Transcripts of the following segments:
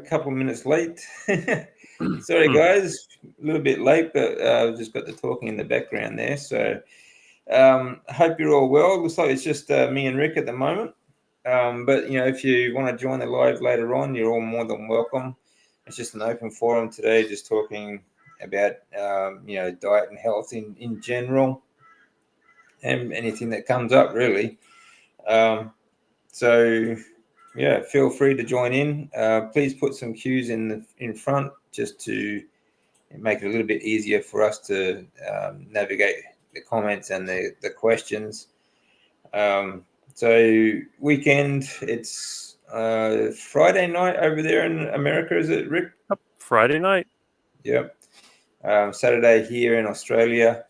couple of minutes late. Sorry, guys, a little bit late, but I've just got the talking in the background there. So hope you're all well. Looks like it's just me and Rick at the moment. But, if you want to join the live later on, you're all more than welcome. It's just an open forum today, just talking about, diet and health in general and anything that comes up, really. Feel free to join in. Please put some cues in front just to make it a little bit easier for us to navigate the comments and the questions. So weekend, it's Friday night over there in America, is it, Rick? Friday night. Yep. Saturday here in Australia.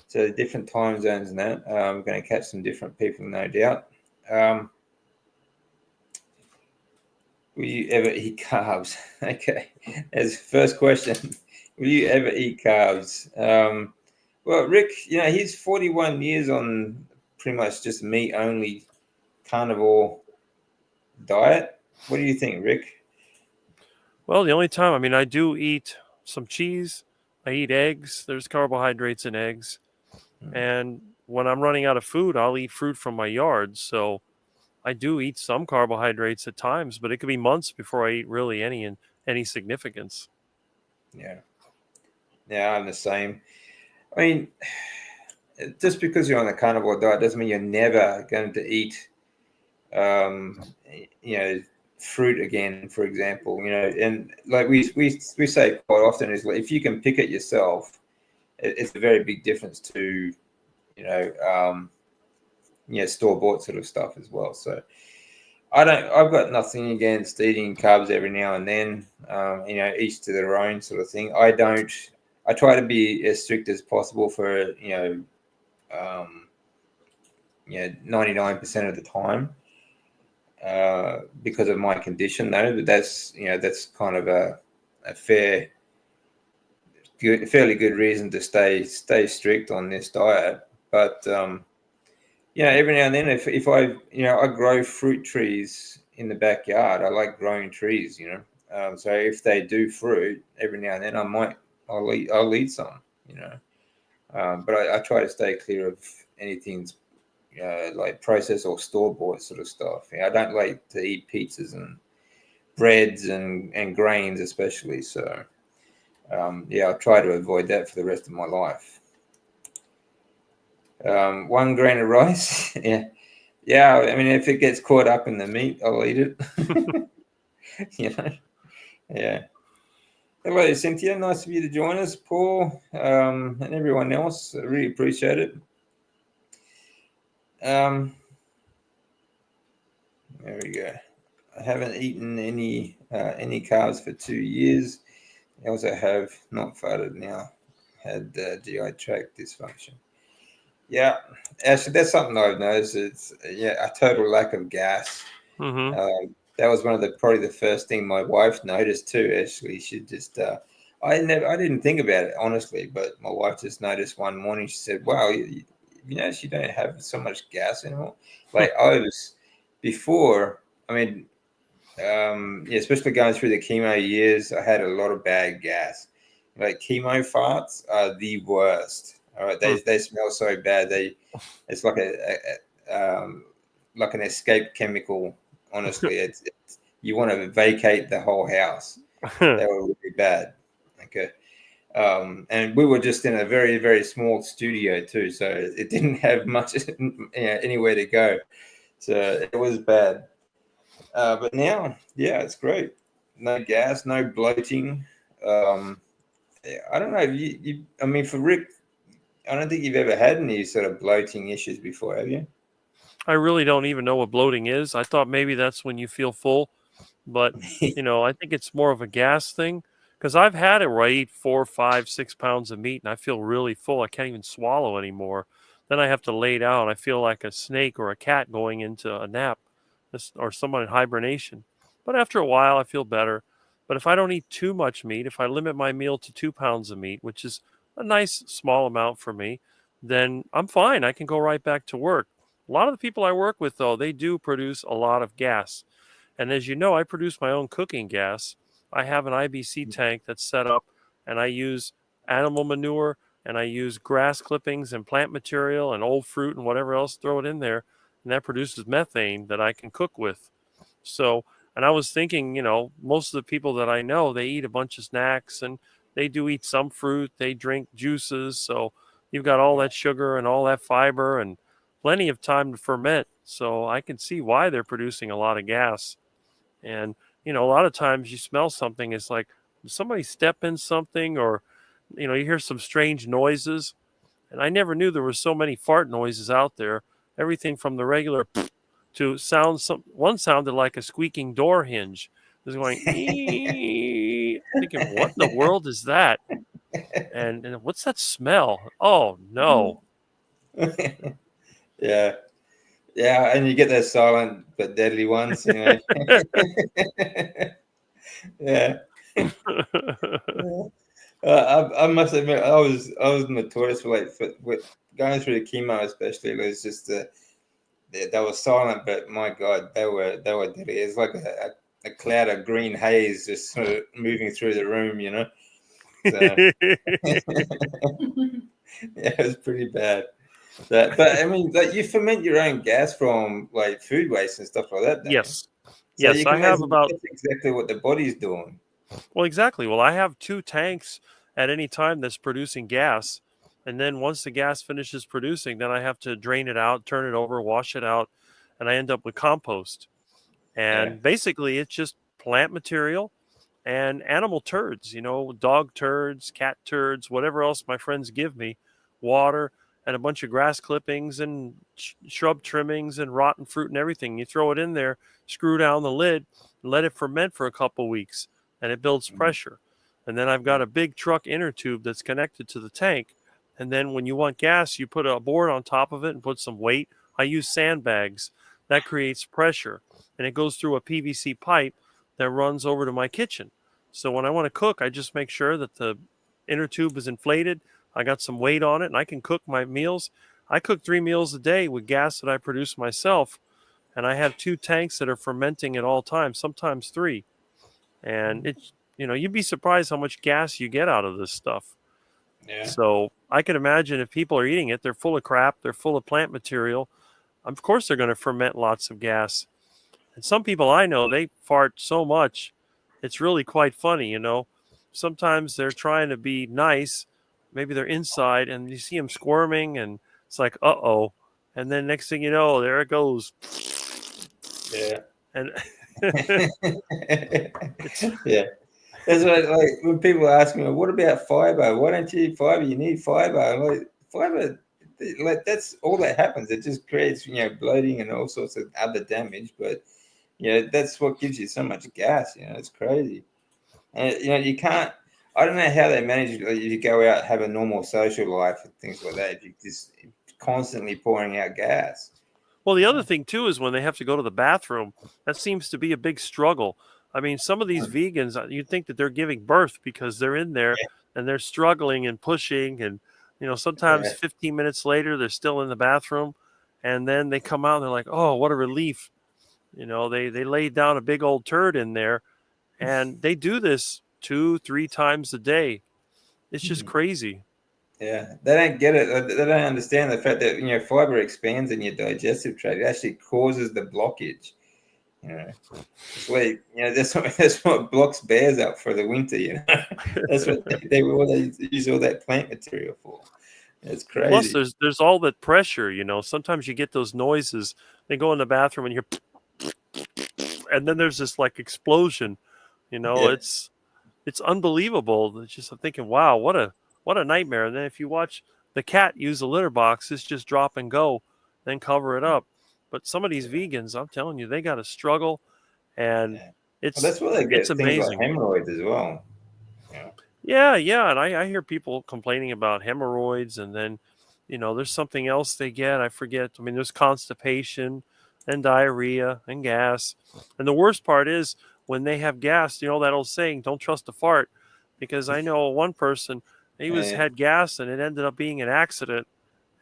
So different time zones and that. I'm going to catch some different people, no doubt. Will you ever eat carbs? Okay. As first question, will you ever eat carbs? Well, Rick, he's 41 years on pretty much just meat-only carnivore diet. What do you think, Rick? Well, the only time, I do eat some cheese. I eat eggs. There's carbohydrates in eggs. And when I'm running out of food, I'll eat fruit from my yard. So I do eat some carbohydrates at times, but it could be months before I eat really any significance. Yeah, I'm the same. I mean, just because you're on a carnivore diet doesn't mean you're never going to eat, fruit again, for example. And like we say quite often is, like, if you can pick it yourself, it's a very big difference to, store-bought sort of stuff as well. So I've got nothing against eating carbs every now and then, each to their own sort of thing. I try to be as strict as possible for, 99% of the time, because of my condition though, but that's kind of a fairly good reason to stay strict on this diet. But, every now and then, if I grow fruit trees in the backyard. I like growing trees, so if they do fruit, every now and then I'll eat some, but I try to stay clear of anything like processed or store-bought sort of stuff. I don't like to eat pizzas and breads and grains especially. So I'll try to avoid that for the rest of my life. 1 grain of rice. Yeah. I mean, if it gets caught up in the meat, I'll eat it. Yeah. Hello, Cynthia. Nice of you to join us, Paul, and everyone else. I really appreciate it. There we go. I haven't eaten any carbs for 2 years. I also have not farted now. Had GI tract dysfunction. Yeah, actually, that's something I've noticed. It's a total lack of gas. Mm-hmm. That was probably the first thing my wife noticed too. Actually, she just I didn't think about it honestly, but my wife just noticed one morning. She said, "Wow, you notice you don't have so much gas anymore." Like I was before. I mean, especially going through the chemo years, I had a lot of bad gas. Like chemo farts are the worst. All right, they smell so bad. It's like like an escape chemical. Honestly, it's you want to vacate the whole house. They were really bad. Okay, and we were just in a very, very small studio too, so it didn't have much anywhere to go. So it was bad. But now, it's great. No gas, no bloating. I don't know. I mean, for Rick, I don't think you've ever had any sort of bloating issues before, have you? I really don't even know what bloating is. I thought maybe that's when you feel full, but I think it's more of a gas thing, because I've had it where I eat 4, 5, 6 pounds of meat and I feel really full. I can't even swallow anymore. Then I have to lay down. I feel like a snake or a cat going into a nap, or someone in hibernation. But after a while, I feel better. But if I don't eat too much meat, if I limit my meal to 2 pounds of meat, which is a nice small amount for me, then I'm fine. I can go right back to work. A lot of the people I work with, though, they do produce a lot of gas. And as you know, I produce my own cooking gas. I have an IBC tank that's set up, and I use animal manure, and I use grass clippings and plant material and old fruit and whatever else, throw it in there, and that produces methane that I can cook with. So, and I was thinking, most of the people that I know, they eat a bunch of snacks and they do eat some fruit, they drink juices. So you've got all that sugar and all that fiber and plenty of time to ferment. So I can see why they're producing a lot of gas. And, a lot of times you smell something, it's like, did somebody step in something, or, you hear some strange noises. And I never knew there were so many fart noises out there. Everything from the regular to one sounded like a squeaking door hinge. It was going ee. Thinking, what in the world is that? And what's that smell? Oh no. Yeah. Yeah, and you get those silent but deadly ones, Yeah. I must admit, I was notorious for with going through the chemo, especially. It was just they were silent, but my God, they were deadly. It's like a cloud of green haze just sort of moving through the room, So yeah, it was pretty bad. But I mean, like, you ferment your own gas from like food waste and stuff like that, don't you? Yes. So Yes, you I can have imagine about that's exactly what the body's doing. well, exactly. Well, I have 2 tanks at any time that's producing gas. And then once the gas finishes producing, then I have to drain it out, turn it over, wash it out, and I end up with compost. Yeah. And basically it's just plant material and animal turds, dog turds, cat turds, whatever else my friends give me, water, and a bunch of grass clippings and shrub trimmings and rotten fruit and everything. You throw it in there, screw down the lid, and let it ferment for a couple weeks, and it builds pressure. And then I've got a big truck inner tube that's connected to the tank. And then when you want gas, you put a board on top of it and put some weight. I use sandbags. That creates pressure, and it goes through a PVC pipe that runs over to my kitchen. So when I want to cook, I just make sure that the inner tube is inflated. I got some weight on it, and I can cook my meals. I cook 3 meals a day with gas that I produce myself, and I have 2 tanks that are fermenting at all times, sometimes 3. And it's you'd be surprised how much gas you get out of this stuff. Yeah. So I can imagine if people are eating it, they're full of crap, they're full of plant material. Of course, they're going to ferment lots of gas. And some people I know, they fart so much, it's really quite funny. Sometimes they're trying to be nice, maybe they're inside, and you see them squirming, and it's like, uh-oh. And then next thing you know, there it goes. Yeah. And Yeah. That's what, like, when people ask me, what about fiber? Why don't you eat fiber? You need fiber. I'm like, fiber, like, that's all that happens. It just creates, bloating and all sorts of other damage. But, that's what gives you so much gas. It's crazy. And, you can't, I don't know how they manage, like, if you go out, have a normal social life and things like that, if you just constantly pouring out gas. well, the other thing too is when they have to go to the bathroom, that seems to be a big struggle. I mean, some of these vegans, you'd think that they're giving birth because they're in there and they're struggling and pushing, and sometimes Yeah. 15 minutes later they're still in the bathroom, and then they come out and they're like, "Oh, what a relief!" They laid down a big old turd in there, and they do this 2-3 times a day. It's just crazy. Yeah, they don't get it. They don't understand the fact that fiber expands in your digestive tract. It actually causes the blockage. It's like that's what blocks bears up for the winter. That's what they use all that plant material for. It's Plus, crazy. there's all that pressure. Sometimes you get those noises. They go in the bathroom and and then there's this like explosion. Yeah, It's unbelievable. It's just I'm thinking, wow, what a nightmare. And then if you watch the cat use a litter box, it's just drop and go, then cover it up. But some of these vegans, I'm telling you, they got to struggle, and yeah. Well, it's that's why they it's get things like amazing. hemorrhoids as well. Yeah, Yeah, and I hear people complaining about hemorrhoids, and then there's something else they get. I forget. I mean, there's constipation and diarrhea and gas, and the worst part is when they have gas. That old saying, "Don't trust a fart," because I know one person, he was yeah, had gas and it ended up being an accident,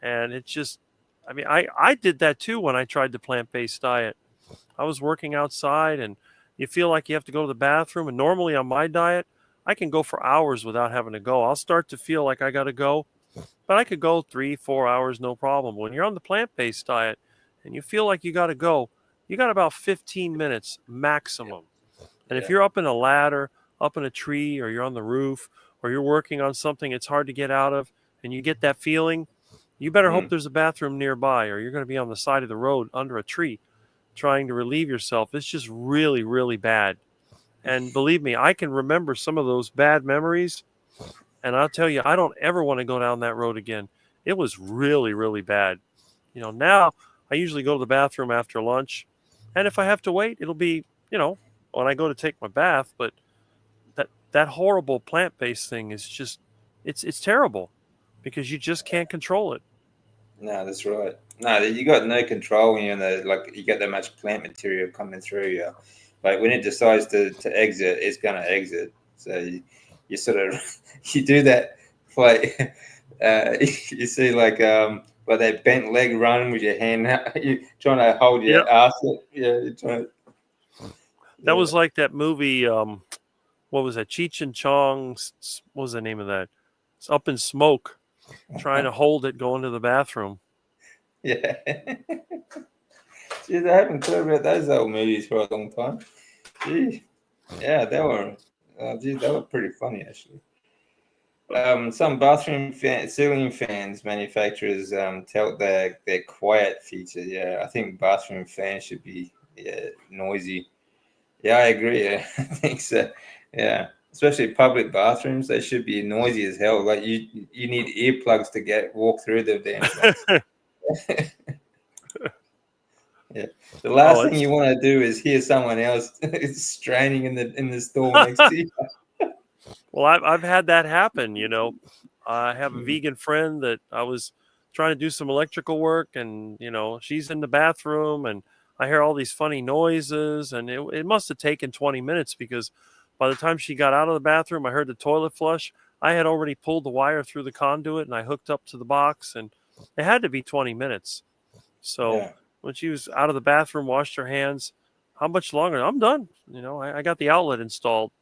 and it just, I mean, I did that too when I tried the plant-based diet. I was working outside and you feel like you have to go to the bathroom. And normally on my diet, I can go for hours without having to go. I'll start to feel like I got to go, but I could go 3, 4 hours, no problem. When you're on the plant-based diet and you feel like you got to go, you got about 15 minutes maximum. And if Yeah. you're up in a ladder, up in a tree, or you're on the roof, or you're working on something it's hard to get out of, and you get that feeling, you better hope Mm. there's a bathroom nearby, or you're going to be on the side of the road under a tree trying to relieve yourself. It's just really, really bad. And believe me, I can remember some of those bad memories. And I'll tell you, I don't ever want to go down that road again. It was really, really bad. Now I usually go to the bathroom after lunch. And if I have to wait, it'll be, when I go to take my bath. But that horrible plant-based thing is just, it's terrible because you just can't control it. No, that's right. No, you got no control when you're in the like you got that much plant material coming through you. Like when it decides to exit, it's gonna exit. So you sort of you do that like you see like that bent leg running with your hand out, you trying to hold Yep. your ass. Yeah, you're trying to, That yeah. was like that movie. What was that? Cheech and Chong. What was the name of that? It's Up in Smoke, trying to hold it going to the bathroom. Yeah. Geez, I haven't thought about those old movies for a long time. Gee. Yeah, they were pretty funny actually. Some bathroom ceiling fans manufacturers tout their quiet feature. Yeah, I think bathroom fans should be noisy. Yeah, I agree. Yeah, I think so. Yeah, especially public bathrooms, they should be noisy as hell. Like you need earplugs to walk through the damn things. Yeah, the Oh, last thing it's you want to do is hear someone else straining in the stall next to you. well, I've had that happen. I have a Mm, vegan friend that I was trying to do some electrical work, and she's in the bathroom, and I hear all these funny noises, and it must have taken 20 minutes because by the time she got out of the bathroom, I heard the toilet flush. I had already pulled the wire through the conduit, and I hooked up to the box, and it had to be 20 minutes. So yeah, when she was out of the bathroom, washed her hands, how much longer? I'm done. I got the outlet installed,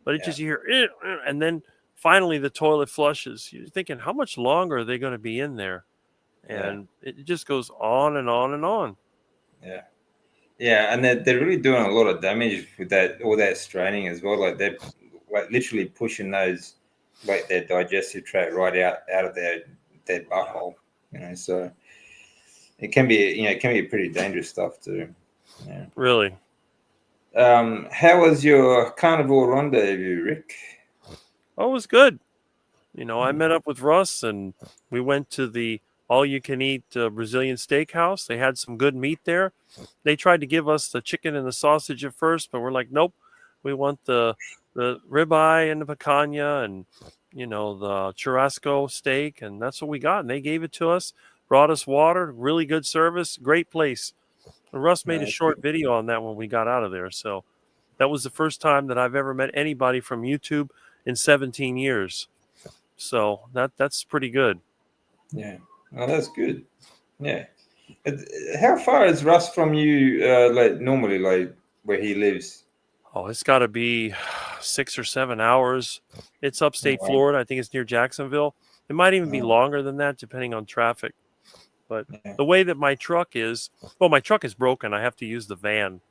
but it yeah, just you hear, and then finally the toilet flushes. You're thinking, how much longer are they going to be in there? yeah, And it just goes on and on and on. yeah. Yeah, and they're really doing a lot of damage with that all that straining as well. Like they're like literally pushing those like their digestive tract right out of their butthole. So it can be pretty dangerous stuff too. Yeah. Really. How was your carnivore rendezvous, Rick? Oh, it was good. I Hmm. met up with Russ and we went to the all you can eat Brazilian steakhouse. They had some good meat there. They tried to give us the chicken and the sausage at first, but we're like, nope, we want the ribeye and the picanha and the churrasco steak, and that's what we got. And they gave it to us, brought us water, really good service, great place. And Russ made a No, short video on that when we got out of there. So that was the first time that I've ever met anybody from YouTube in 17 years. So that's pretty good. yeah. Oh, that's good. Yeah. Uh, How far is Russ from you? Like normally, like where he lives. Oh, it's got to be 6 or 7 hours. It's Oh, upstate wow. Florida. I think it's near Jacksonville. It might even be Oh, longer than that, depending on traffic. But yeah. the way that my truck is, well, my truck is broken. I have to use the van.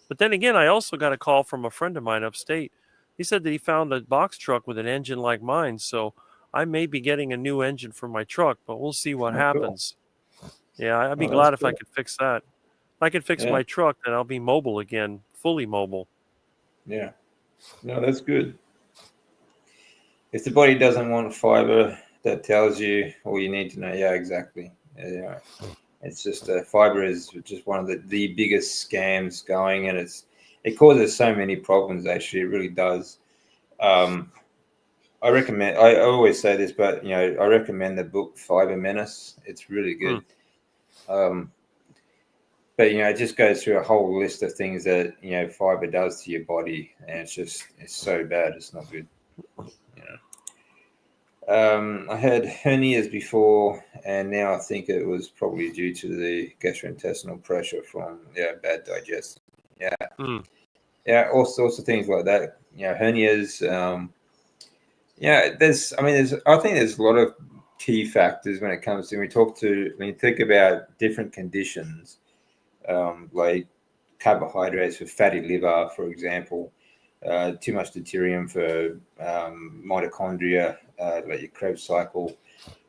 But then again, I also got a call from a friend of mine upstate. He said that he found a box truck with an engine like mine. So I may be getting a new engine for my truck, but we'll see what Oh, cool. happens. Yeah, I'd be Oh, that's glad if I cool. could fix that. If I could fix Yeah. my truck, then I'll be mobile again, fully mobile. Yeah. No, that's good. If the body doesn't want fiber, that tells you all you need to know. Yeah, exactly. Yeah. It's just fiber is just one of the biggest scams going, and it causes so many problems. Actually, it really does. Um, I recommend. I always say this, but I recommend the book Fiber Menace. It's really Hmm. good. Um, but it just goes through a whole list of things that fiber does to your body, and it's so bad. It's not good. You I had hernias before, and now I think it was probably due to the gastrointestinal pressure from bad digestion. Yeah, Hmm. Yeah, all sorts of things like that. Hernias. I think there's a lot of key factors when it comes to when you think about different conditions, like carbohydrates for fatty liver, for example, too much deuterium for mitochondria, like your Krebs cycle,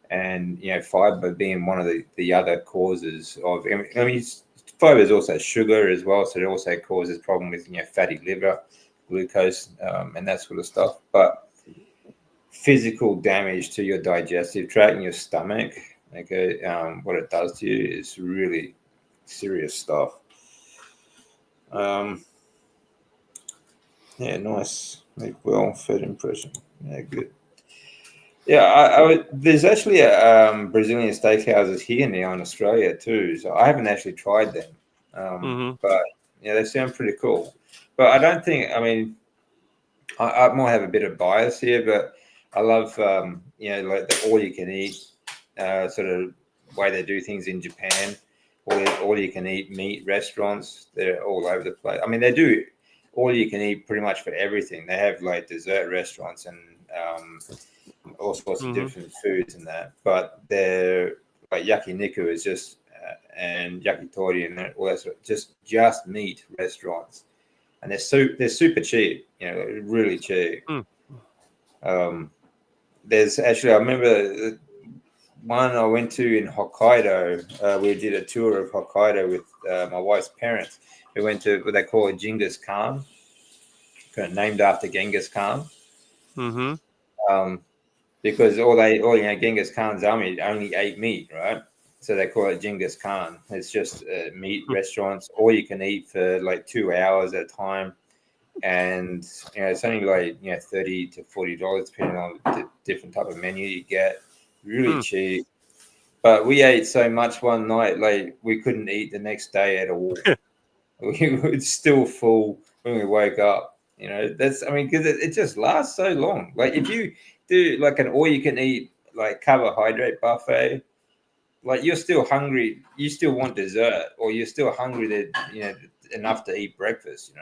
and fiber being one of the other causes of. Fiber is also sugar as well, so it also causes problem with fatty liver, glucose, and that sort of stuff. But physical damage to your digestive tract and your stomach, okay, what it does to you is really serious stuff. Yeah, nice. Make well-fed impression. Yeah, good. Yeah, there's actually a Brazilian steakhouses here now in Australia too. So I haven't actually tried them, but they sound pretty cool. But I don't think. I mean, I might have a bit of bias here, but I love like the all-you-can-eat sort of way they do things in Japan. All-you-can-eat meat restaurants. They're all over the place. I mean, they do all-you-can-eat pretty much for everything. They have like dessert restaurants and all sorts of different foods and that, but they're like yakiniku is just and yakitori and all that sort of just meat restaurants, and they're super cheap, really cheap. There's actually, I remember one I went to in Hokkaido. We did a tour of Hokkaido with my wife's parents. We went to what they call a Genghis Khan, kind of named after Genghis Khan. Because Genghis Khan's army only ate meat, right? So they call it Genghis Khan. It's just meat restaurants, all you can eat for like 2 hours at a time, and it's only like $30 to $40 depending on the different type of menu you get. Really cheap. But we ate so much one night, like we couldn't eat the next day at all. We were still full when we woke up. Because it just lasts so long. Like if you do like an all-you-can-eat like carbohydrate buffet, like you're still hungry, you still want dessert, or you're still hungry that enough to eat breakfast.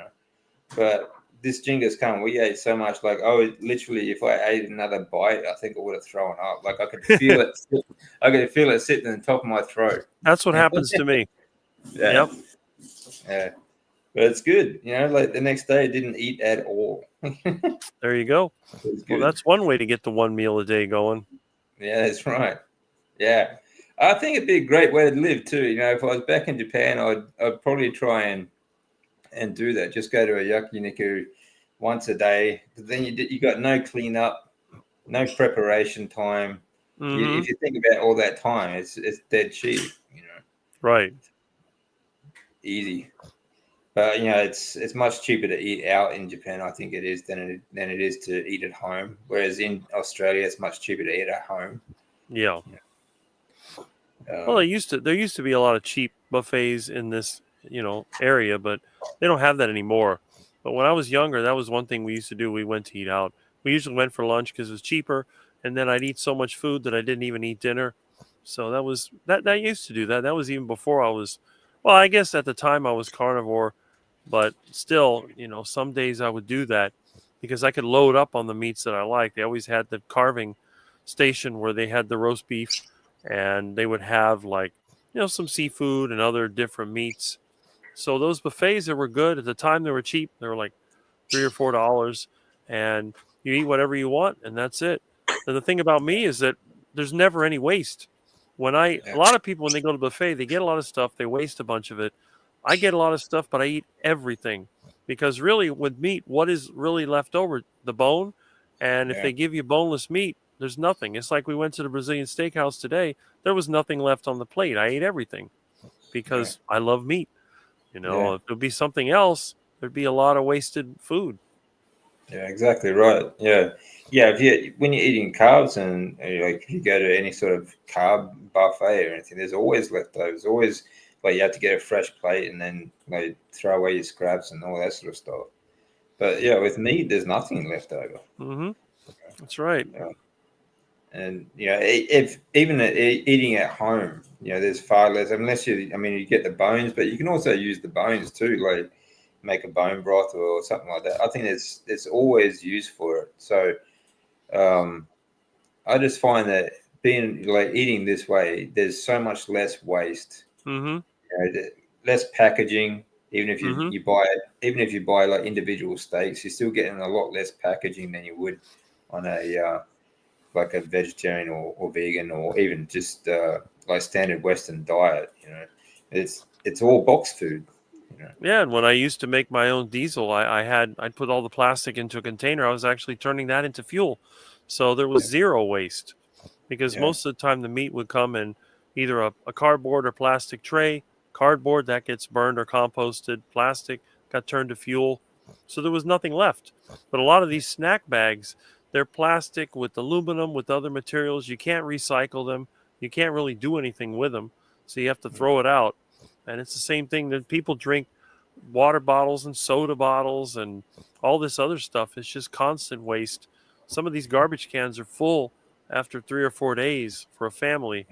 But this Genghis Khan, we ate so much, like literally, if I ate another bite, I think I would have thrown up. Like I could feel it. I could feel it sitting on the top of my throat. That's what happens to me. Yeah. Yep. Yeah. But it's good, like the next day I didn't eat at all. There you go. Well, that's one way to get the one meal a day going. Yeah, that's right. Yeah. I think it'd be a great way to live too. If I was back in Japan, I'd probably try and do that. Just go to a yakiniku once a day. But then you got no cleanup, no preparation time. If you think about all that time, it's dead cheap, Right. Easy. But it's much cheaper to eat out in Japan. I think it is than it is to eat at home. Whereas in Australia, it's much cheaper to eat at home. Yeah. Well, there used to be a lot of cheap buffets in this area, but they don't have that anymore. But when I was younger, that was one thing we used to do. We went to eat out. We usually went for lunch because it was cheaper, and then I'd eat so much food that I didn't even eat dinner. So that used to do that. That was even before I was. Well, I guess at the time I was carnivore. But still, some days I would do that because I could load up on the meats that I like. They always had the carving station where they had the roast beef, and they would have like, some seafood and other different meats. So those buffets that were good at the time, they were cheap. They were like $3 or $4, and you eat whatever you want, and that's it. And the thing about me is that there's never any waste. A lot of people, when they go to buffet, they get a lot of stuff, they waste a bunch of it. I get a lot of stuff, but I eat everything because really with meat, what is really left over? The bone. And if they give you boneless meat, there's nothing. It's like we went to the Brazilian steakhouse today. There was nothing left on the plate. I ate everything because I if it would be something else, there'd be a lot of wasted food. Yeah, exactly right. Yeah. When you're eating carbs and like if you go to any sort of carb buffet or anything, there's always leftovers. Always like you have to get a fresh plate and then like throw away your scraps and all that sort of stuff. But with meat, there's nothing left over. That's right. And if even eating at home, there's far less unless you get the bones, but you can also use the bones too. Like make a bone broth or something like that. I think there's always use for it. So I just find that being like eating this way, there's so much less waste. Mm-hmm. Less packaging. Even if Mm-hmm. even if you buy like individual steaks, you're still getting a lot less packaging than you would on a like a vegetarian or vegan or even just like standard Western diet. It's all box food. Yeah, and when I used to make my own diesel, I'd put all the plastic into a container. I was actually turning that into fuel, so there was zero waste. Because Yeah, most of the time the meat would come in either a cardboard or plastic tray. Cardboard that gets burned or composted, plastic got turned to fuel. So there was nothing left. But a lot of these snack bags, they're plastic with aluminum, with other materials. You can't recycle them. You can't really do anything with them. So you have to throw it out. And it's the same thing that people drink water bottles and soda bottles and all this other stuff. It's just constant waste. Some of these garbage cans are full after 3 or 4 days for a family.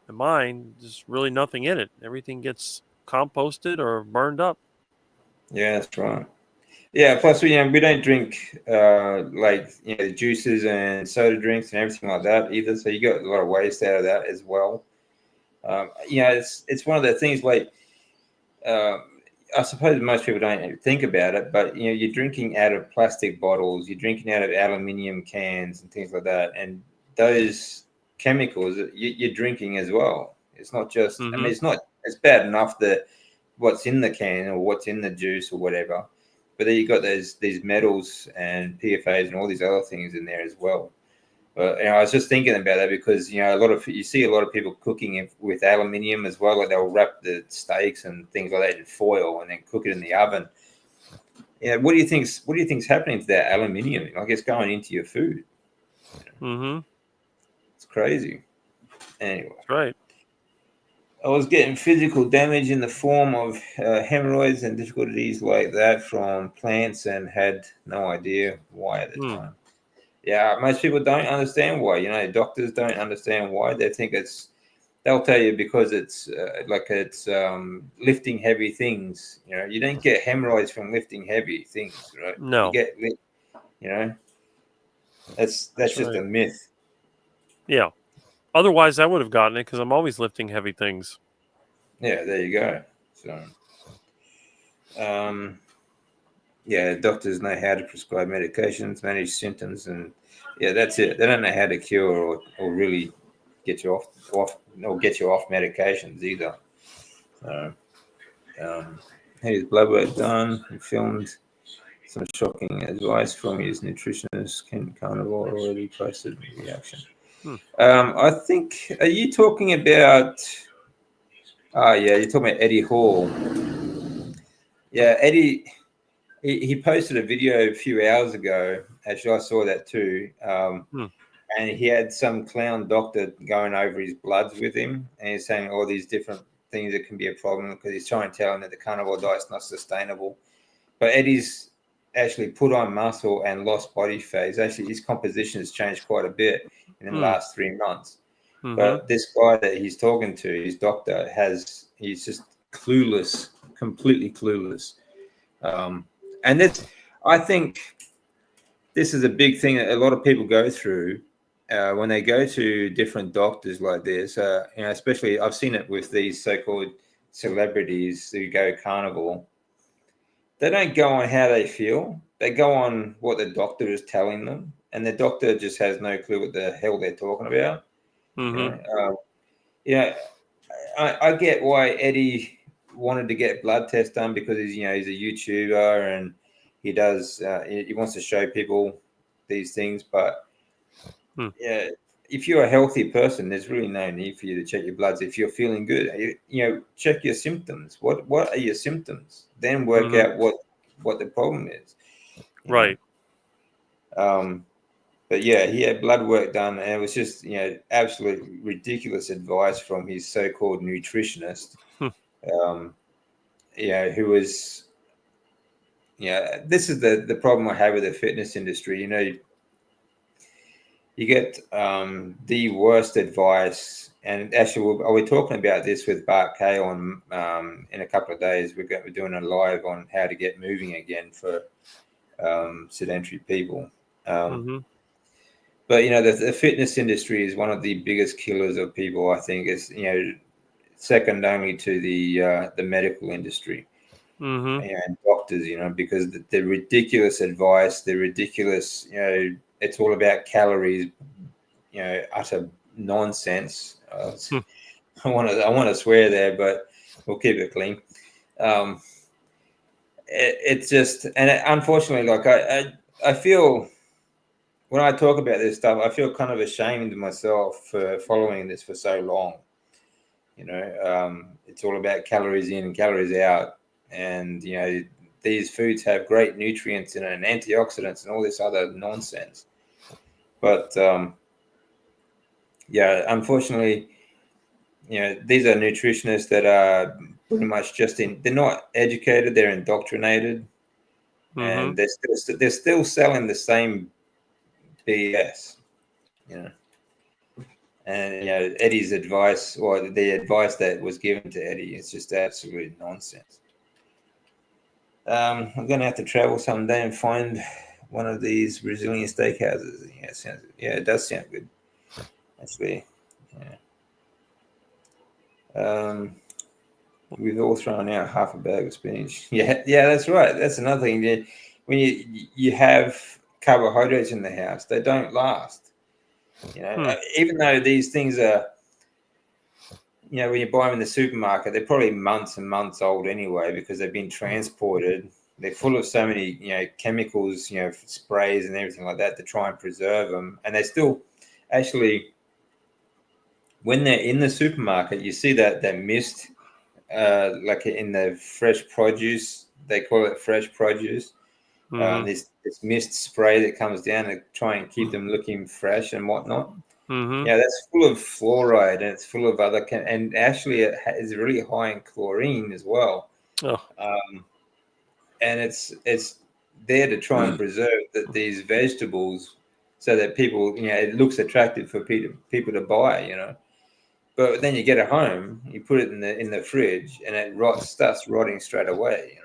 And mine, there's really nothing in it. Everything gets composted or burned up. yeah, that's right. Yeah, plus we don't drink like juices and soda drinks and everything like that either. So you got a lot of waste out of that as well. It's one of the things like uh, I suppose most people don't think about it, but you're drinking out of plastic bottles, you're drinking out of aluminium cans and things like that, and those chemicals you're drinking as well. It's not just. I Mm-hmm. mean, It's bad enough that what's in the can or what's in the juice or whatever, but then you got these metals and PFAs and all these other things in there as well. But I was just thinking about that because you see a lot of people cooking with aluminium as well. Like they'll wrap the steaks and things like that in foil and then cook it in the oven. Yeah, what do you think's happening to that aluminium? Like it's going into your food. Mm-hmm. It's crazy. Anyway, That's right. I was getting physical damage in the form of hemorrhoids and difficulties like that from plants and had no idea why at the Mm. time. Yeah, most people don't understand why. Doctors don't understand why. They'll tell you because it's lifting heavy things. You don't get hemorrhoids from lifting heavy things, right? You No, get, you know, that's that's just right. a myth. Yeah. Otherwise, I would have gotten it because I'm always lifting heavy things. Yeah, there you go. So, um, yeah, doctors know how to prescribe medications, manage symptoms, and yeah, that's it. They don't know how to cure or really get you off or get you off medications either. So, um, his blood work done. He filmed some shocking advice from his nutritionist, Ken Carnivore, already posted reaction. Hmm. I think, are you talking about? Oh, yeah, you're talking about Eddie Hall. Yeah, Eddie. He posted a video a few hours ago. Actually, I saw that too. Hmm. And he had some clown doctor going over his bloods with him, and he's saying all these different things that can be a problem because he's trying to tell him that the carnivore diet's not sustainable. But Eddie's actually put on muscle and lost body fat. Actually, his composition has changed quite a bit in the Hmm. last 3 months. Mm-hmm. But this guy that he's talking to, his doctor, he's just clueless, completely clueless. And I think this is a big thing that a lot of people go through when they go to different doctors like this. Especially I've seen it with these so-called celebrities who go carnivore. They don't go on how they feel. They go on what the doctor is telling them, and the doctor just has no clue what the hell they're talking about. You Mm-hmm. know, you know, I get why Eddie wanted to get blood tests done because he's a YouTuber and he wants to show people these things. But Hmm. yeah, if you're a healthy person, there's really no need for you to check your bloods. If you're feeling good, check your symptoms. What are your symptoms? Then work Mm-hmm. out what the problem is. You know. Right. But yeah, he had blood work done, and it was just absolute ridiculous advice from his so-called nutritionist. Hmm. Um, who was this is the problem I have with the fitness industry. you get the worst advice. And actually, we're talking about this with Bart Kay on in a couple of days. We're doing a live on how to get moving again for sedentary people. Mm-hmm. But the fitness industry is one of the biggest killers of people. I think is second only to the medical industry. Mm-hmm. And doctors, because the ridiculous advice, the ridiculous, it's all about calories, utter nonsense. I want to swear there, but we'll keep it clean. It's just, and unfortunately, like I feel when I talk about this stuff, I feel kind of ashamed of myself for following this for so long. It's all about calories in and calories out, and these foods have great nutrients in it and antioxidants and all this other nonsense. But unfortunately, these are nutritionists that are pretty much they're not educated, they're indoctrinated, Mm-hmm. and they're still selling the same BS, you know. And Eddie's advice, or the advice that was given to Eddie, is just absolute nonsense. I'm going to have to travel someday and find one of these Brazilian steakhouses. It does sound good, actually. Yeah. We've all thrown out half a bag of spinach. Yeah, that's right. That's another thing. When you have carbohydrates in the house, they don't last. Even though these things are, when you buy them in the supermarket, they're probably months and months old anyway because they've been transported. They're full of so many, chemicals, sprays and everything like that to try and preserve them. And they still, actually, when they're in the supermarket, you see that mist, like in the fresh produce, they call it fresh produce. Mm-hmm. This mist spray that comes down to try and keep them looking fresh and whatnot. Mm-hmm. Yeah, that's full of fluoride and it's full of other and actually it is really high in chlorine as well. Oh. And it's there to try and preserve these vegetables so that people, it looks attractive for people to buy. But then you get it home, you put it in the fridge, and it starts rotting straight away.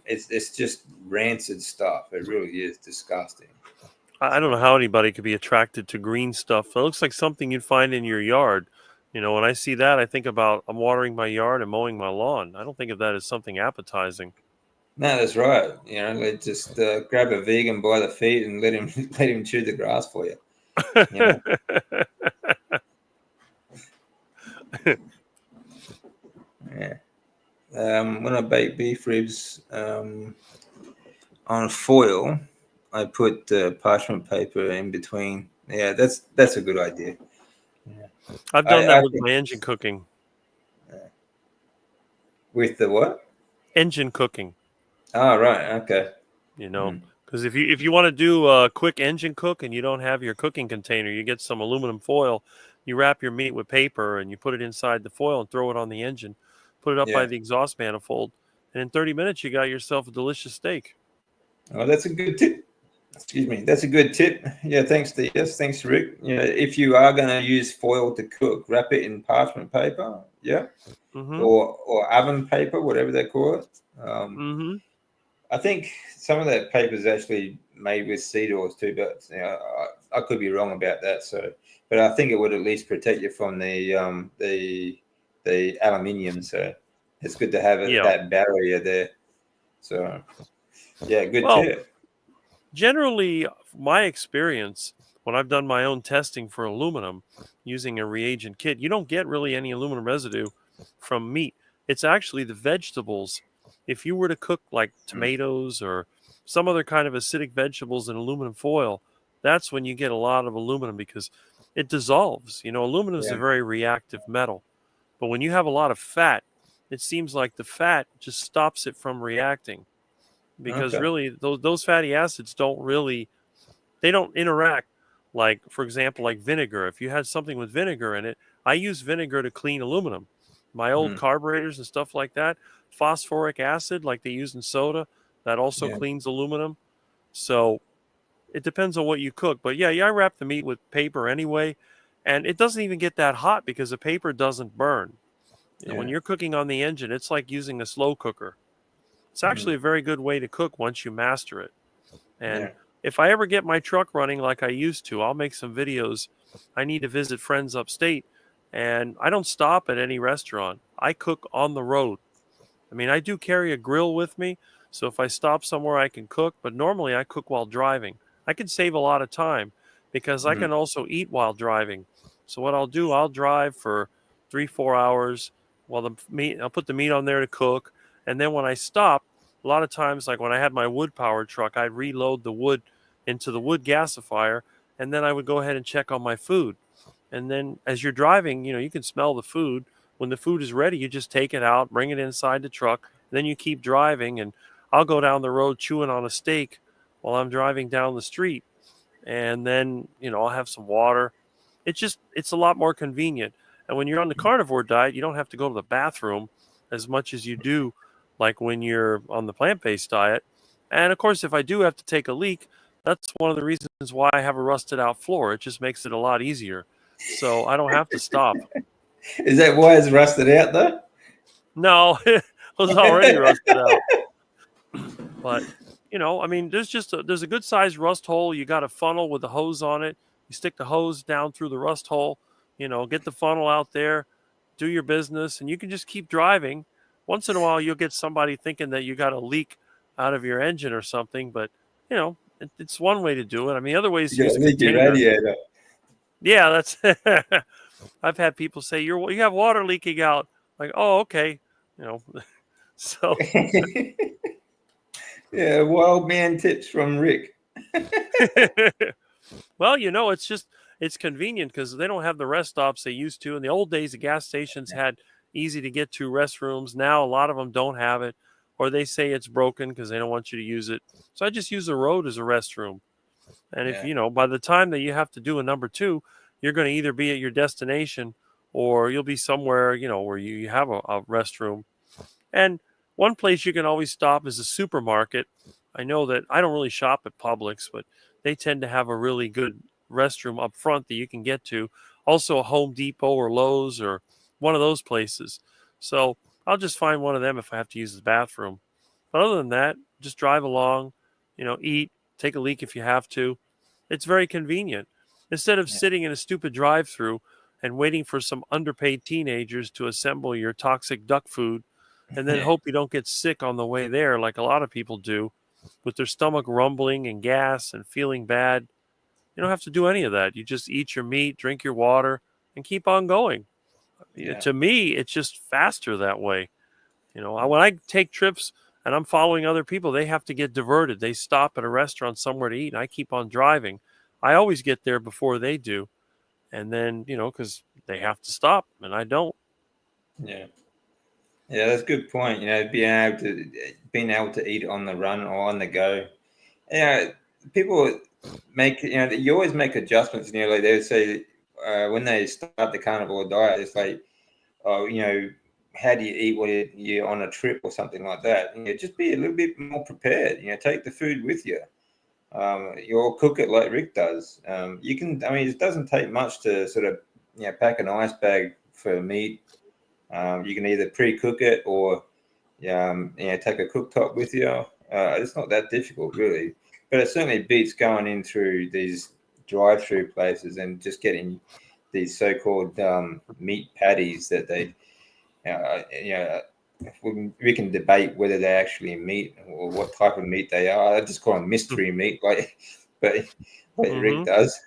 It's just rancid stuff. It really is disgusting. I don't know how anybody could be attracted to green stuff. It looks like something you'd find in your yard. When I see that, I think about I'm watering my yard and mowing my lawn. I don't think of that as something appetizing. No, that's right. They just grab a vegan by the feet and let him let him chew the grass for you. Yeah. When I bake beef ribs on foil, I put parchment paper in between. Yeah, that's a good idea. Yeah. I've done that I with think my engine cooking. with the what? Engine cooking, Oh, right. Okay. Mm. because if you want to do a quick engine cook and you don't have your cooking container, you get some aluminum foil. You wrap your meat with paper and you put it inside the foil and throw it on the engine. Put it up by Yeah. the exhaust manifold, and in 30 minutes you got yourself a delicious steak. Oh, that's a good tip. Excuse me. That's a good tip. Yeah. Thanks, Rick. If you are going to use foil to cook, wrap it in parchment paper. Yeah. Mm-hmm. Or oven paper, whatever they call it. Mm-hmm. I think some of that paper is actually made with seed oils too, but I could be wrong about that. So, but I think it would at least protect you from the aluminium. So it's good to have Yeah. that barrier there. So yeah, good Well, tip. generally, my experience when I've done my own testing for aluminum using a reagent kit, you don't get really any aluminum residue from meat. It's actually the vegetables. If you were to cook like tomatoes or some other kind of acidic vegetables in aluminum foil, that's when you get a lot of aluminum because it dissolves. Aluminum is a Yeah. very reactive metal. But when you have a lot of fat, it seems like the fat just stops it from reacting because Okay. really those fatty acids they don't interact like, for example, like vinegar. If you had something with vinegar in it, I use vinegar to clean aluminum. My old Mm. carburetors and stuff like that, phosphoric acid like they use in soda, that also Yeah. cleans aluminum. So it depends on what you cook. But yeah, I wrap the meat with paper anyway, and it doesn't even get that hot because the paper doesn't burn. When Yeah. you're cooking on the engine, it's like using a slow cooker. It's Mm. actually a very good way to cook once you master it. And Yeah. if I ever get my truck running like I used to, I'll make some videos. I need to visit friends upstate, and I don't stop at any restaurant. I cook on the road. I mean, I do carry a grill with me, so if I stop somewhere, I can cook, but normally I cook while driving. I can save a lot of time because I Mm. can also eat while driving. So what I'll do, I'll drive for 3, 4 hours while I'll put the meat on there to cook. And then when I stop, a lot of times, like when I had my wood powered truck, I'd reload the wood into the wood gasifier, and then I would go ahead and check on my food. And then as you're driving, you can smell the food. When the food is ready, you just take it out, bring it inside the truck, and then you keep driving. And I'll go down the road chewing on a steak while I'm driving down the street. And then, I'll have some water. It's a lot more convenient. And when you're on the carnivore diet, you don't have to go to the bathroom as much as you do like when you're on the plant-based diet. And of course, if I do have to take a leak, that's one of the reasons why I have a rusted out floor. It just makes it a lot easier. So I don't have to stop. Is that why it's rusted out though? No, it was already rusted out. But I mean, there's a good sized rust hole. You got a funnel with a hose on it. You stick the hose down through the rust hole. Get the funnel out there, do your business, and you can just keep driving. Once in a while, you'll get somebody thinking that you got a leak out of your engine or something, but it's one way to do it. I mean, other ways to You got use a a leaky container. radiator. Yeah, that's. I've had people say you have water leaking out. Like, oh, okay, you know. So Yeah, wild man tips from Rick. well, it's convenient because they don't have the rest stops they used to. In the old days, the gas stations had easy to get to restrooms. Now a lot of them don't have it, or they say it's broken because they don't want you to use it. So I just use the road as a restroom. And if Yeah. by the time that you have to do a number two, you're going to either be at your destination or you'll be somewhere where you have a restroom. And one place you can always stop is a supermarket. I know that I don't really shop at Publix, but they tend to have a really good restroom up front that you can get to. Also, a Home Depot or Lowe's or one of those places. So I'll just find one of them if I have to use the bathroom. But other than that, just drive along, eat, take a leak if you have to. It's very convenient. Instead of Yeah. sitting in a stupid drive through and waiting for some underpaid teenagers to assemble your toxic duck food and then Yeah. hope you don't get sick on the way there, like a lot of people do, with their stomach rumbling and gas and feeling bad. You don't have to do any of that. You just eat your meat, drink your water, and keep on going. Yeah. To me, it's just faster that way. When I take trips and I'm following other people, they have to get diverted. They stop at a restaurant somewhere to eat, and I keep on driving. I always get there before they do. And then, because they have to stop and I don't. Yeah. Yeah, that's a good point. Being able to eat on the run or on the go. People make you always make adjustments. Like they say when they start the carnivore diet, it's like, oh, how do you eat when you're on a trip or something like that? Just be a little bit more prepared. Take the food with you. You'll cook it like Rick does. You can. I mean, it doesn't take much to sort of pack an ice bag for meat. You can either pre-cook it or take a cooktop with you. It's not that difficult, really, but it certainly beats going in through these drive-through places and just getting these so-called meat patties that they, we can debate whether they're actually meat or what type of meat they are. I just call them mystery meat, but Rick Mm-hmm. does.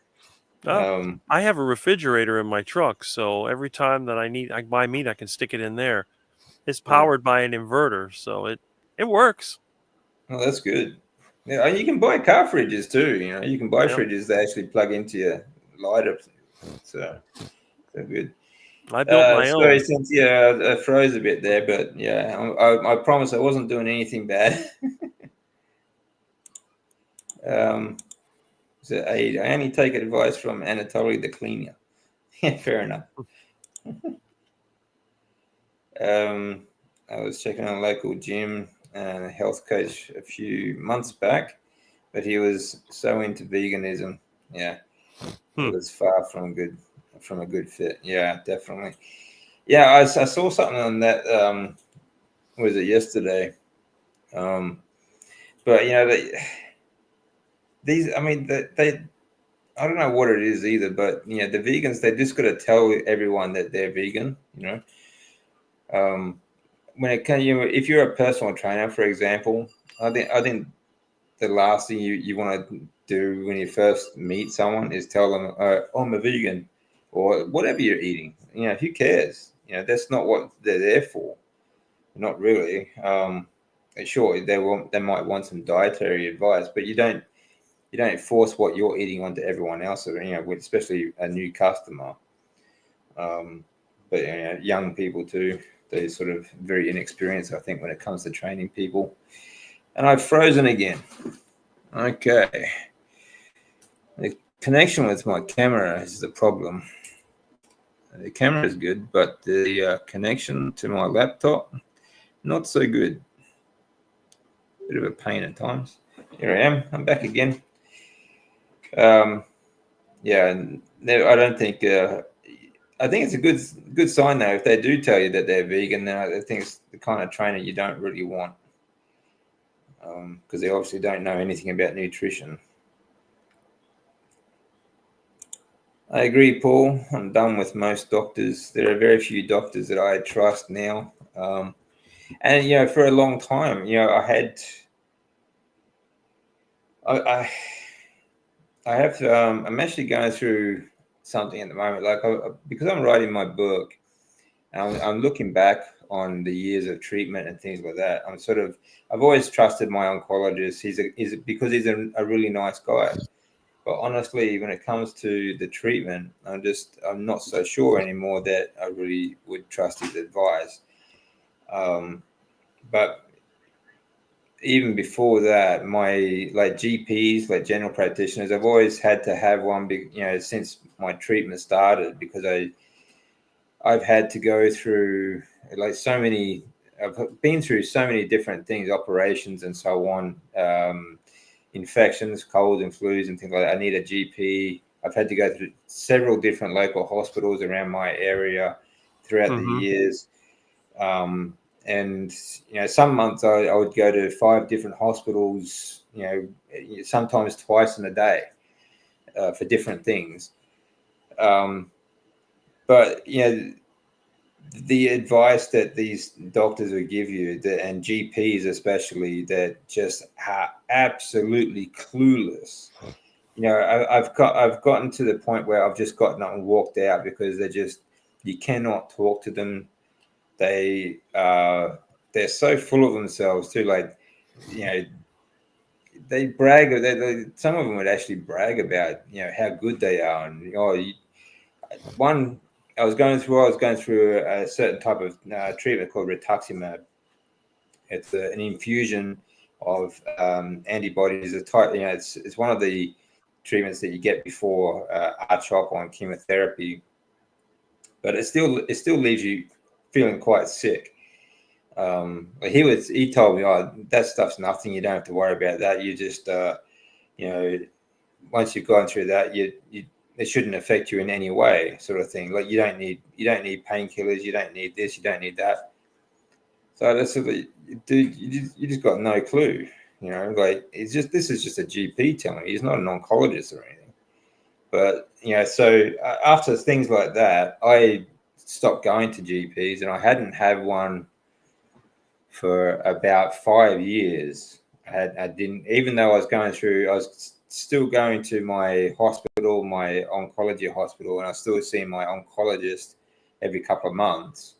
Uh, Um, I have a refrigerator in my truck, so every time that I buy meat, I can stick it in there. It's yeah, powered by an inverter, so it works. well, that's good. Yeah, and you can buy car fridges too. You can buy Yep. fridges that actually plug into your lighter. So good. I built my Sorry, own. Cynthia, I froze a bit there, but yeah, I promise I wasn't doing anything bad. um, so I only take advice from Anatoly the cleaner. Yeah, fair enough. I was checking on a local gym and a health coach a few months back, but he was so into veganism. Yeah, it Hmm. was far from a good fit. Yeah, definitely. Yeah, I saw something on that. Was it yesterday? But these, I mean, they I don't know what it is either, but the vegans, they just got to tell everyone that they're vegan. When it comes, if you're a personal trainer, for example, I think the last thing you want to do when you first meet someone is tell them, oh, I'm a vegan, or whatever you're eating. Who cares? That's not what they're there for. Not really. Sure, they might want some dietary advice, but you don't force what you're eating onto everyone else, or especially a new customer. But young people too, they're sort of very inexperienced, I think, when it comes to training people. And I've frozen again. Okay, the connection with my camera is the problem. The camera is good, but the connection to my laptop, not so good. Bit of a pain at times. Here I am. I'm back again. Yeah, I don't think. I think it's a good sign though if they do tell you that they're vegan. Then I think it's the kind of trainer you don't really want, because they obviously don't know anything about nutrition. I agree, Paul. I'm done with most doctors. There are very few doctors that I trust now. And for a long time, I have to. I'm actually going through something at the moment, like because I'm writing my book. I'm looking back on the years of treatment and things like that. I've always trusted my oncologist. Because he's a really nice guy. But honestly, when it comes to the treatment, I'm not so sure anymore that I really would trust his advice. But even before that, my GPs, like general practitioners, I've always had to have one, since my treatment started, because I've had to go through I've been through so many different things, operations and so on, infections, colds and flus and things like that. I need a GP. I've had to go through several different local hospitals around my area throughout the Mm-hmm. years. And some months I would go to 5 different hospitals, sometimes twice in a day, for different things. But the advice that these doctors would give you, and GPs especially, that just are absolutely clueless. I've gotten to the point where I've just gotten up and walked out, because you cannot talk to them. They're so full of themselves too. Like, they brag. Some of them would actually brag about how good they are, and one. I was going through a certain type of treatment called rituximab. It's an infusion of antibodies. A type, it's one of the treatments that you get before R-CHOP on chemotherapy, but it still leaves you feeling quite sick. He told me, oh, that stuff's nothing. You don't have to worry about that. You just once you've gone through that, it shouldn't affect you in any way, sort of thing. Like, you don't need painkillers. You don't need this. You don't need that. So that's sort of, dude, you just got no clue. Like, this is just a GP telling me. He's not an oncologist or anything. But so after things like that, I stopped going to GPs, and I hadn't had one for about 5 years. I didn't, even though I was still going to my hospital, my oncology hospital, and I was still seeing my oncologist every couple of months.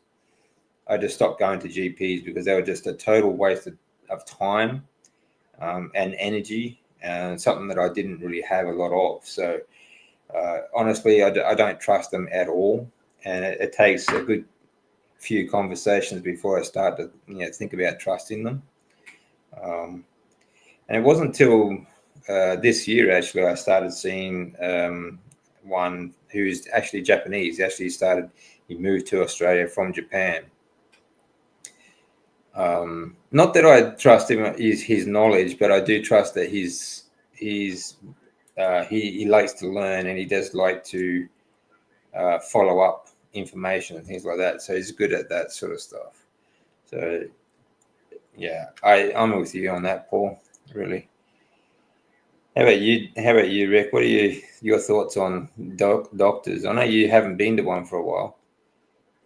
I just stopped going to GPs because they were just a total waste of time and energy, and something that I didn't really have a lot of. So honestly, I don't trust them at all, and it takes a good few conversations before I start to think about trusting them. And it wasn't until this year, actually, I started seeing one who's actually Japanese. He moved to Australia from Japan. Not that I trust him, his knowledge, but I do trust that he likes to learn, and he does like to follow up information and things like that. So he's good at that sort of stuff. So yeah, I'm with you on that, Paul. Really. How about you? How about you, Rick? What are your thoughts on doctors? I know you haven't been to one for a while.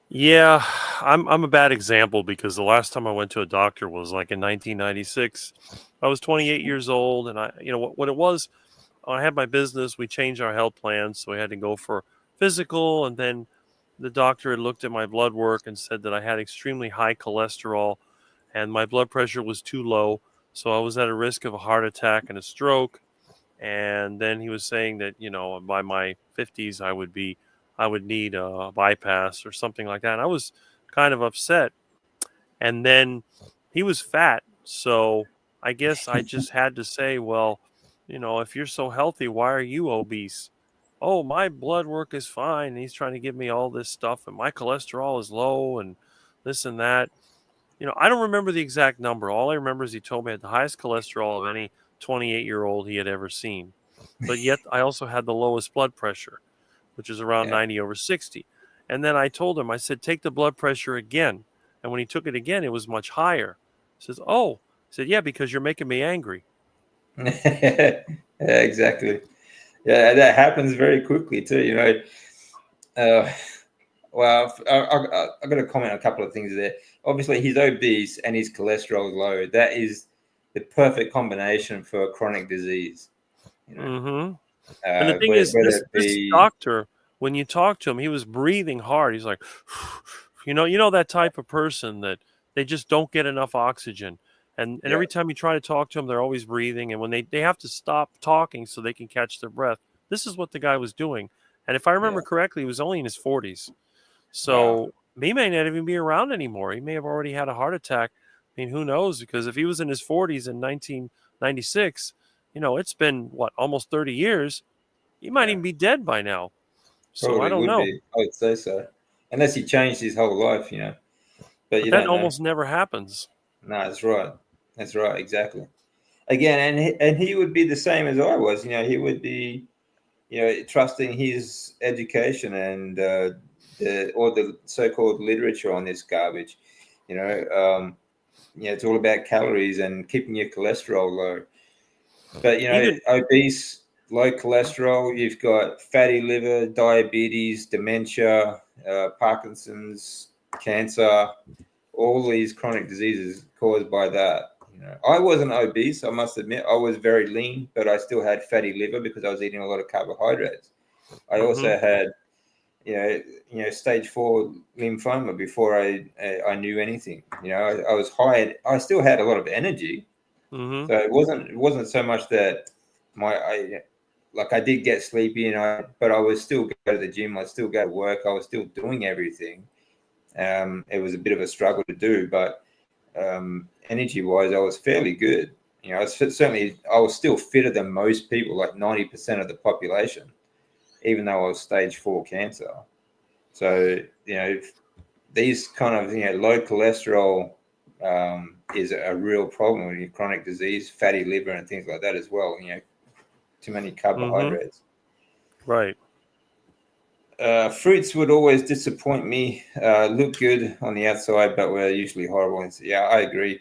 Yeah, I'm a bad example because the last time I went to a doctor was like in 1996. I was 28 years old, and what it was. I had my business. We changed our health plans, so we had to go for physical, and then the doctor had looked at my blood work and said that I had extremely high cholesterol, and my blood pressure was too low, so I was at a risk of a heart attack and a stroke. And then he was saying that by my 50s I would need a bypass or something like that. And I was kind of upset. And then he was fat, so I guess I just had to say, well, if you're so healthy, why are you obese? Oh, my blood work is fine. And he's trying to give me all this stuff, and my cholesterol is low, and this and that. I don't remember the exact number. All I remember is he told me I had the highest cholesterol of any 28-year-old he had ever seen. But yet I also had the lowest blood pressure, which is around Yeah. 90/60. And then I told him, I said, take the blood pressure again. And when he took it again, it was much higher. He says, oh, I said, yeah, because you're making me angry. Yeah, exactly. Yeah, that happens very quickly too. Uh, well, I've got to comment on a couple of things there. Obviously, he's obese and his cholesterol is low. That is the perfect combination for a chronic disease. Mm-hmm. And the thing is, Whether this it this be, doctor, when you talk to him, he was breathing hard. He's like, that type of person that they just don't get enough oxygen. And yeah, every time you try to talk to them, they're always breathing. And when they have to stop talking so they can catch their breath, this is what the guy was doing. And if I remember yeah, correctly, he was only in his 40s. wow, So he may not even be around anymore. He may have already had a heart attack. I mean, who knows? Because if he was in his 40s in 1996, it's been what, almost 30 years. He might yeah, even be dead by now. So I probably don't would know. be. I would say so, unless he changed his whole life. But But you that don't know. almost never happens. No, that's right. That's right. Exactly. Again, and he would be the same as I was. He would be, trusting his education and all the so-called literature on this garbage. It's all about calories and keeping your cholesterol low. But Even obese, low cholesterol, you've got fatty liver, diabetes, dementia, Parkinson's, cancer, all these chronic diseases caused by that. I wasn't obese, I must admit. I was very lean, but I still had fatty liver because I was eating a lot of carbohydrates. I mm-hmm, also had, stage 4 lymphoma before I knew anything. I was high. I still had a lot of energy, mm-hmm, so it wasn't so much that I did get sleepy, but I was still go to the gym. I still go to work. I was still doing everything. It was a bit of a struggle to do, but energy wise, I was fairly good. I was still fitter than most people, like 90% of the population, even though I was stage 4 cancer. So, these kind of, low cholesterol is a real problem with your chronic disease, fatty liver, and things like that as well. Too many mm-hmm. carbohydrates. Right. Fruits would always disappoint me. Look good on the outside, but we're usually horrible. Yeah, I agree.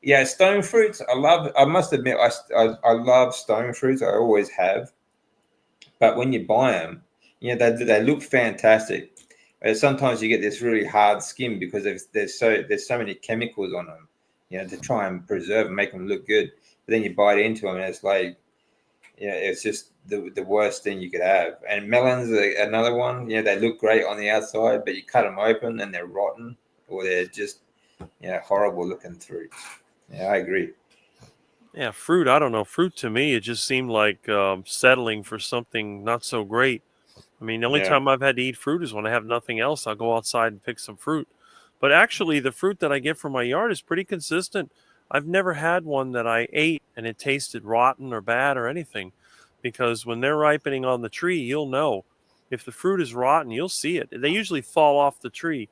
Yeah, stone fruits. I must admit, I love stone fruits. I always have. But when you buy them, they look fantastic. Sometimes you get this really hard skin because there's so many chemicals on them, to try and preserve and make them look good. But then you bite into them and it's like, it's just the worst thing you could have. And melons are another one. They look great on the outside, but you cut them open and they're rotten, or they're just horrible looking fruits. Yeah, I agree. Yeah, fruit. I don't know. Fruit to me, it just seemed like settling for something not so great. I mean, the only Yeah, time I've had to eat fruit is when I have nothing else. I'll go outside and pick some fruit. But actually, the fruit that I get from my yard is pretty consistent. I've never had one that I ate and it tasted rotten or bad or anything. Because when they're ripening on the tree, you'll know. If the fruit is rotten, you'll see it. They usually fall off the tree.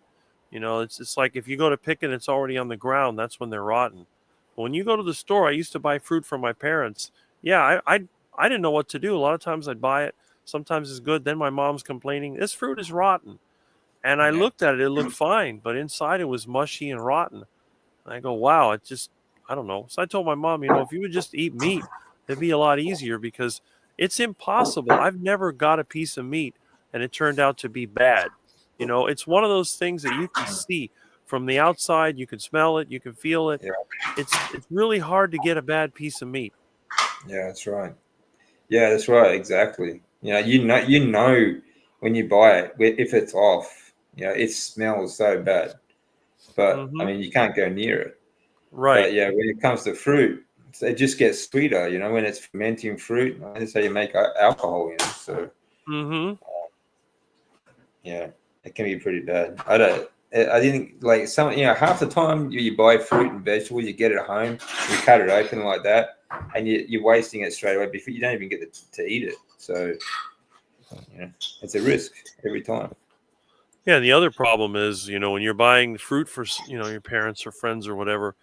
It's like if you go to pick it, it's already on the ground. That's when they're rotten. When you go to the store, I used to buy fruit from my parents, Yeah, I didn't know what to do. A lot of times I'd buy it. Sometimes it's good. Then my mom's complaining, this fruit is rotten. And I Yeah, looked at it, it looked fine, but inside it was mushy and rotten. And I go, wow, it just, I don't know. So I told my mom, if you would just eat meat, it'd be a lot easier because it's impossible. I've never got a piece of meat and it turned out to be bad. It's one of those things that you can see from the outside, you can smell it, you can feel it. yeah, It's really hard to get a bad piece of meat. yeah. That's right. Yeah, that's right. Exactly. You know when you buy it if it's off. It smells so bad. But I Mhm. mean, you can't go near it. Right. But yeah, when it comes to fruit, it just gets sweeter. When it's fermenting fruit, that's how you make alcohol. So Mhm. yeah, it can be pretty bad. I didn't like some. Half the time you buy fruit and vegetables, you get it at home, you cut it open like that, and you're wasting it straight away before you don't even get to eat it. So it's a risk every time. Yeah, and the other problem is, when you're buying fruit for, your parents or friends or whatever,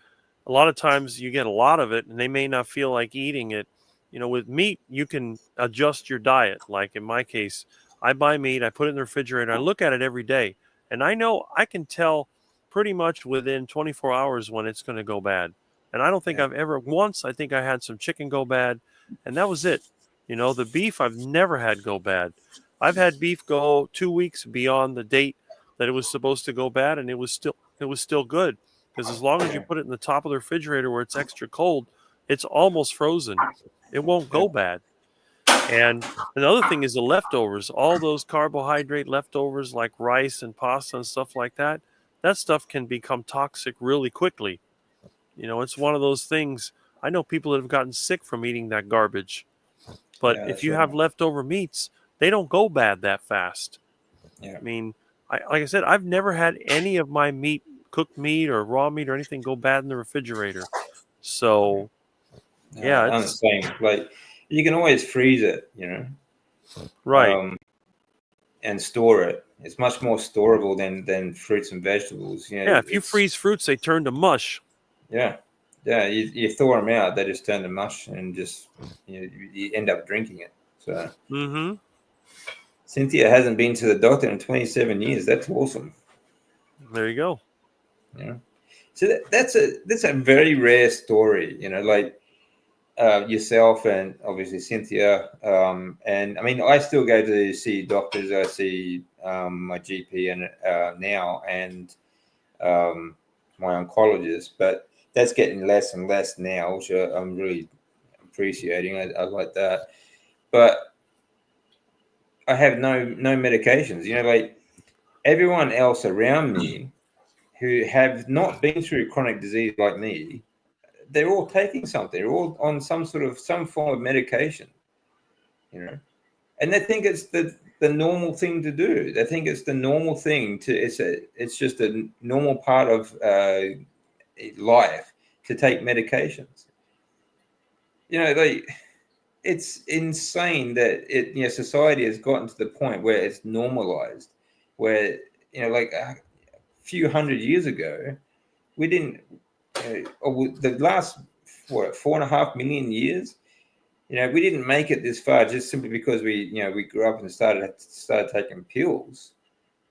a lot of times you get a lot of it and they may not feel like eating it. With meat, you can adjust your diet. Like in my case, I buy meat, I put it in the refrigerator, I look at it every day, and I know I can tell pretty much within 24 hours when it's going to go bad. And I don't think Yeah, I've ever, once, I think I had some chicken go bad, and that was it. The beef I've never had go bad. I've had beef go 2 weeks beyond the date that it was supposed to go bad, and it was still good because as long as you yeah, put it in the top of the refrigerator where it's extra cold, it's almost frozen. It won't yeah, go bad. And another thing is the leftovers, all those carbohydrate leftovers like rice and pasta and stuff like that. That stuff can become toxic really quickly. It's one of those things. I know people that have gotten sick from eating that garbage. But yeah. if That's you right. have leftover meats, they don't go bad that fast. Yeah, I mean, like I said, I've never had any of my meat, cooked meat or raw meat or anything go bad in the refrigerator. yeah. So No, yeah, I'm the it's same. Like you can always freeze it, right. um, and store it. It's much more storable than fruits and vegetables. Yeah, if you It's freeze fruits, they turn to mush. yeah, yeah. You thaw them out, they just turn to mush, and just you end up drinking it. So Mm-hmm. Cynthia hasn't been to the doctor in 27 years. That's awesome. There you go. Yeah. So that's a very rare story. Like yourself and obviously Cynthia. And I mean, I still go to see doctors. I see my GP and now and um, my oncologist, but that's getting less and less now, which I'm really appreciating. I like that, but I have no medications. Like everyone else around me who have not been through chronic disease like me, they're all taking something. They're all on some form of medication. You know, and they think it's the normal thing to do. They think it's the normal thing to. It's just a normal part of life to take medications. Like it's insane that society has gotten to the point where it's normalized, where like a few hundred years ago we didn't. The last 4.5 million years, we didn't make it this far just simply because we grew up and started taking pills.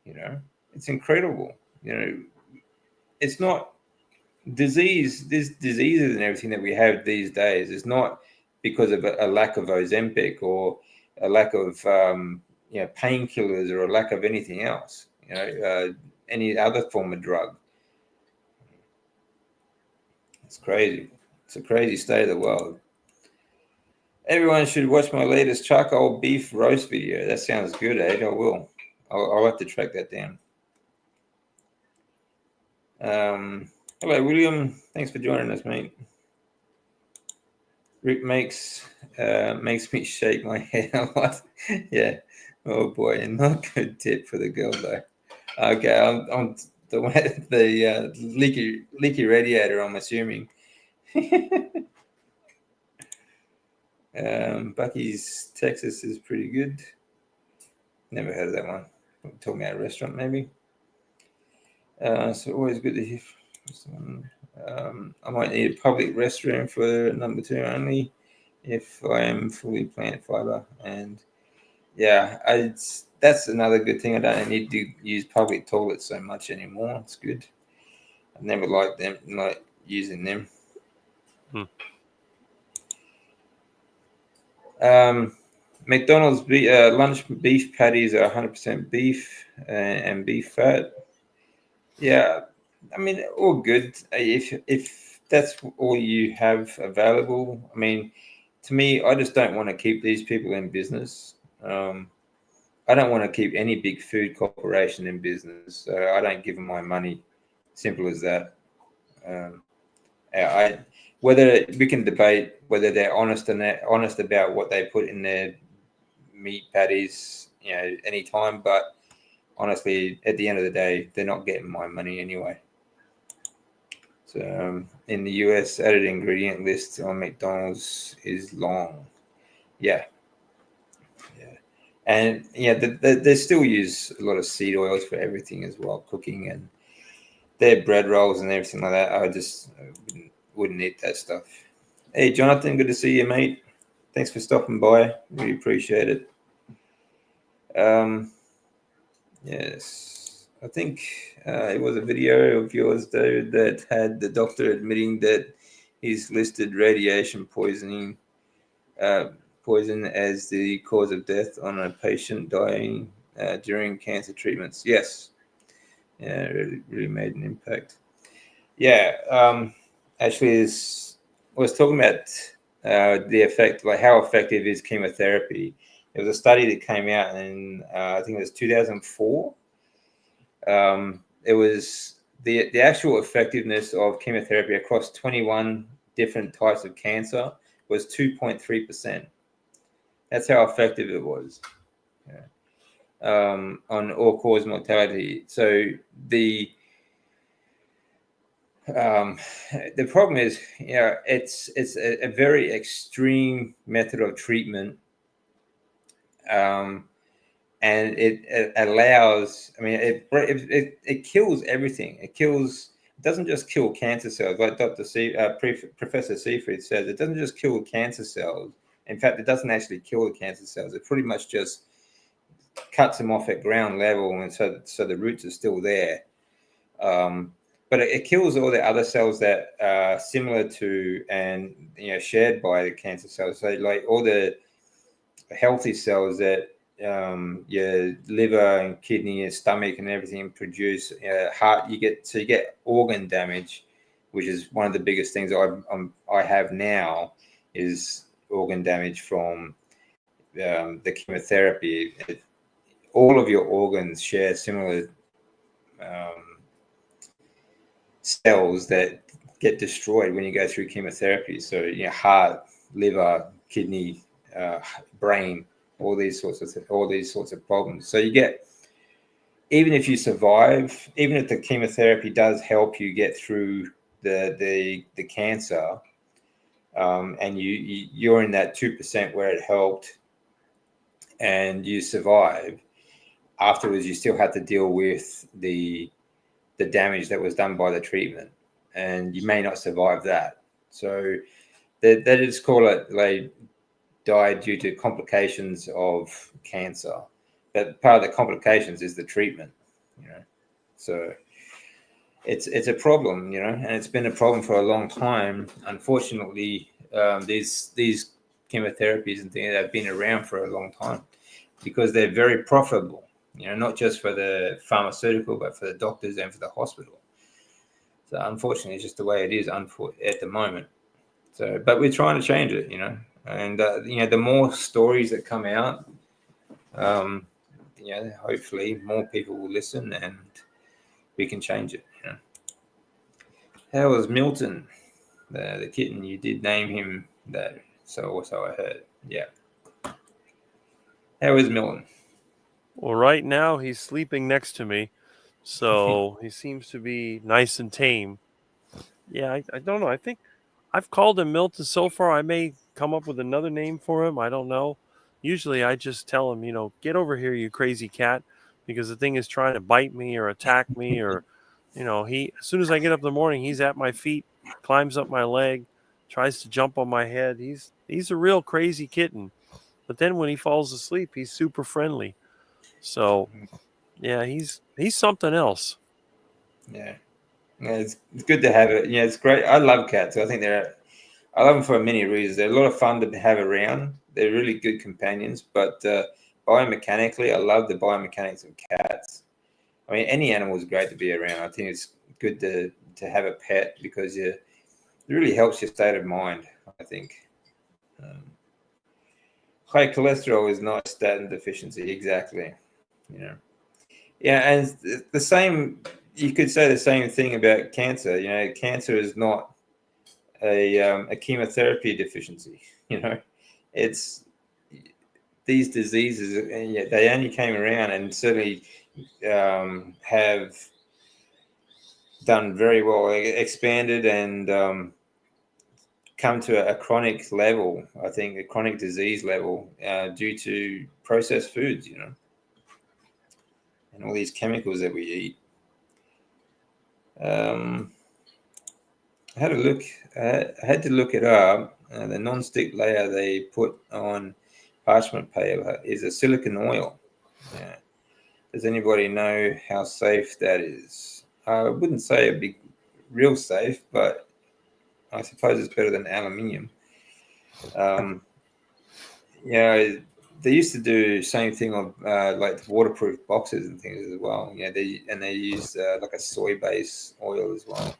You know, it's incredible. It's not disease. This diseases and everything that we have these days is not because of a lack of Ozempic or a lack of painkillers or a lack of anything else. Any other form of drug. It's crazy. It's a crazy state of the world. Everyone should watch my latest charcoal beef roast video. That sounds good, Ed. I will. I'll have to track that down. Hello, William. Thanks for joining us, mate. Rick makes me shake my head a lot. Yeah. Oh boy, and not good tip for the girl though. Okay, I'm the leaky radiator. I'm assuming. Bucky's Texas is pretty good. Never heard of that one. Talking about a restaurant, maybe. So always good to hear from someone. I might need a public restroom for number two only. if I am fully plant fiber. And yeah, that's another good thing. I don't need to use public toilets so much anymore. It's good. I've never liked them, like using them. Hmm. McDonald's lunch beef patties are 100% beef and beef fat. Yeah, I mean, all good. If that's all you have available, I mean, to me, I just don't want to keep these people in business. I don't want to keep any big food corporation in business. So I don't give them my money. Simple as that. Um, I whether we can debate whether they're honest about what they put in their meat patties, anytime. But honestly, at the end of the day, they're not getting my money anyway. So in the US, added ingredient list on McDonald's is long. Yeah, yeah, and yeah, they still use a lot of seed oils for everything as well, cooking and their bread rolls and everything like that. I just wouldn't eat that stuff. Hey, Jonathan, good to see you, mate. Thanks for stopping by. Really appreciate it. Yes, I think it was a video of yours, David, that had the doctor admitting that he's listed radiation uh, poison as the cause of death on a patient dying during cancer treatments. Yes, yeah, it really made an impact. Yeah, actually, I was talking about the effect, like how effective is chemotherapy. There was a study that came out in, I think it was 2004. It was the actual effectiveness of chemotherapy across 21 different types of cancer was 2.3%. That's how effective it was, on all-cause mortality. So the um, the problem is, it's a very extreme method of treatment, and it allows. I mean, it kills everything. It doesn't just kill cancer cells, like Professor Seafried says. It doesn't just kill cancer cells. In fact, it doesn't actually kill the cancer cells. It pretty much just cuts them off at ground level, and so the roots are still there. But it kills all the other cells that are similar to and shared by the cancer cells. So like all the healthy cells that your liver and kidney and stomach and everything produce, heart. You get organ damage, which is one of the biggest things I have now is organ damage from the chemotherapy. All of your organs share similar um, cells that get destroyed when you go through chemotherapy. So heart, liver, kidney, brain, all these sorts of problems. So you get, even if you survive, even if the chemotherapy does help you get through the cancer, and you're in that 2% where it helped, and you survive. Afterwards, you still have to deal with the damage that was done by the treatment, and you may not survive that. So they just call it, like, died due to complications of cancer, but part of the complications is the treatment. So it's a problem, and it's been a problem for a long time. Unfortunately, these chemotherapies and things have been around for a long time because they're very profitable. Not just for the pharmaceutical, but for the doctors and for the hospital. So unfortunately, it's just the way it is at the moment. So, but we're trying to change it, and the more stories that come out, hopefully more people will listen and we can change it. How was Milton, the kitten? You did name him that, so also I heard. Yeah. How is Milton? Well, right now he's sleeping next to me, so he seems to be nice and tame. Yeah, I don't know. I think I've called him Milton so far. I may come up with another name for him. I don't know. Usually I just tell him, get over here, you crazy cat, because the thing is trying to bite me or attack me, or, as soon as I get up in the morning, he's at my feet, climbs up my leg, tries to jump on my head. He's a real crazy kitten. But then when he falls asleep, he's super friendly. So yeah, he's something else. Yeah. Yeah, it's good to have it. Yeah, it's great. I love cats. I love them for many reasons. They're a lot of fun to have around. They're really good companions. But biomechanically, I love the biomechanics of cats. I mean, any animal is great to be around. I think it's good to have a pet because it really helps your state of mind. I think high cholesterol is not statin deficiency exactly. You know, yeah, and the same. You could say the same thing about cancer. You know, cancer is not a chemotherapy deficiency. You know, it's these diseases, and yet they only came around and certainly have done very well, expanded and come to a chronic level. I think a chronic disease level due to processed foods. You know, and all these chemicals that we eat. Um, I had a look. I had to look it up. The non-stick layer they put on parchment paper is a silicon oil. Yeah. Does anybody know how safe that is? I wouldn't say a big, real safe, but I suppose it's better than aluminium. Um, yeah, they used to do same thing on like waterproof boxes and things as well. Yeah, they use like a soy-based oil as well.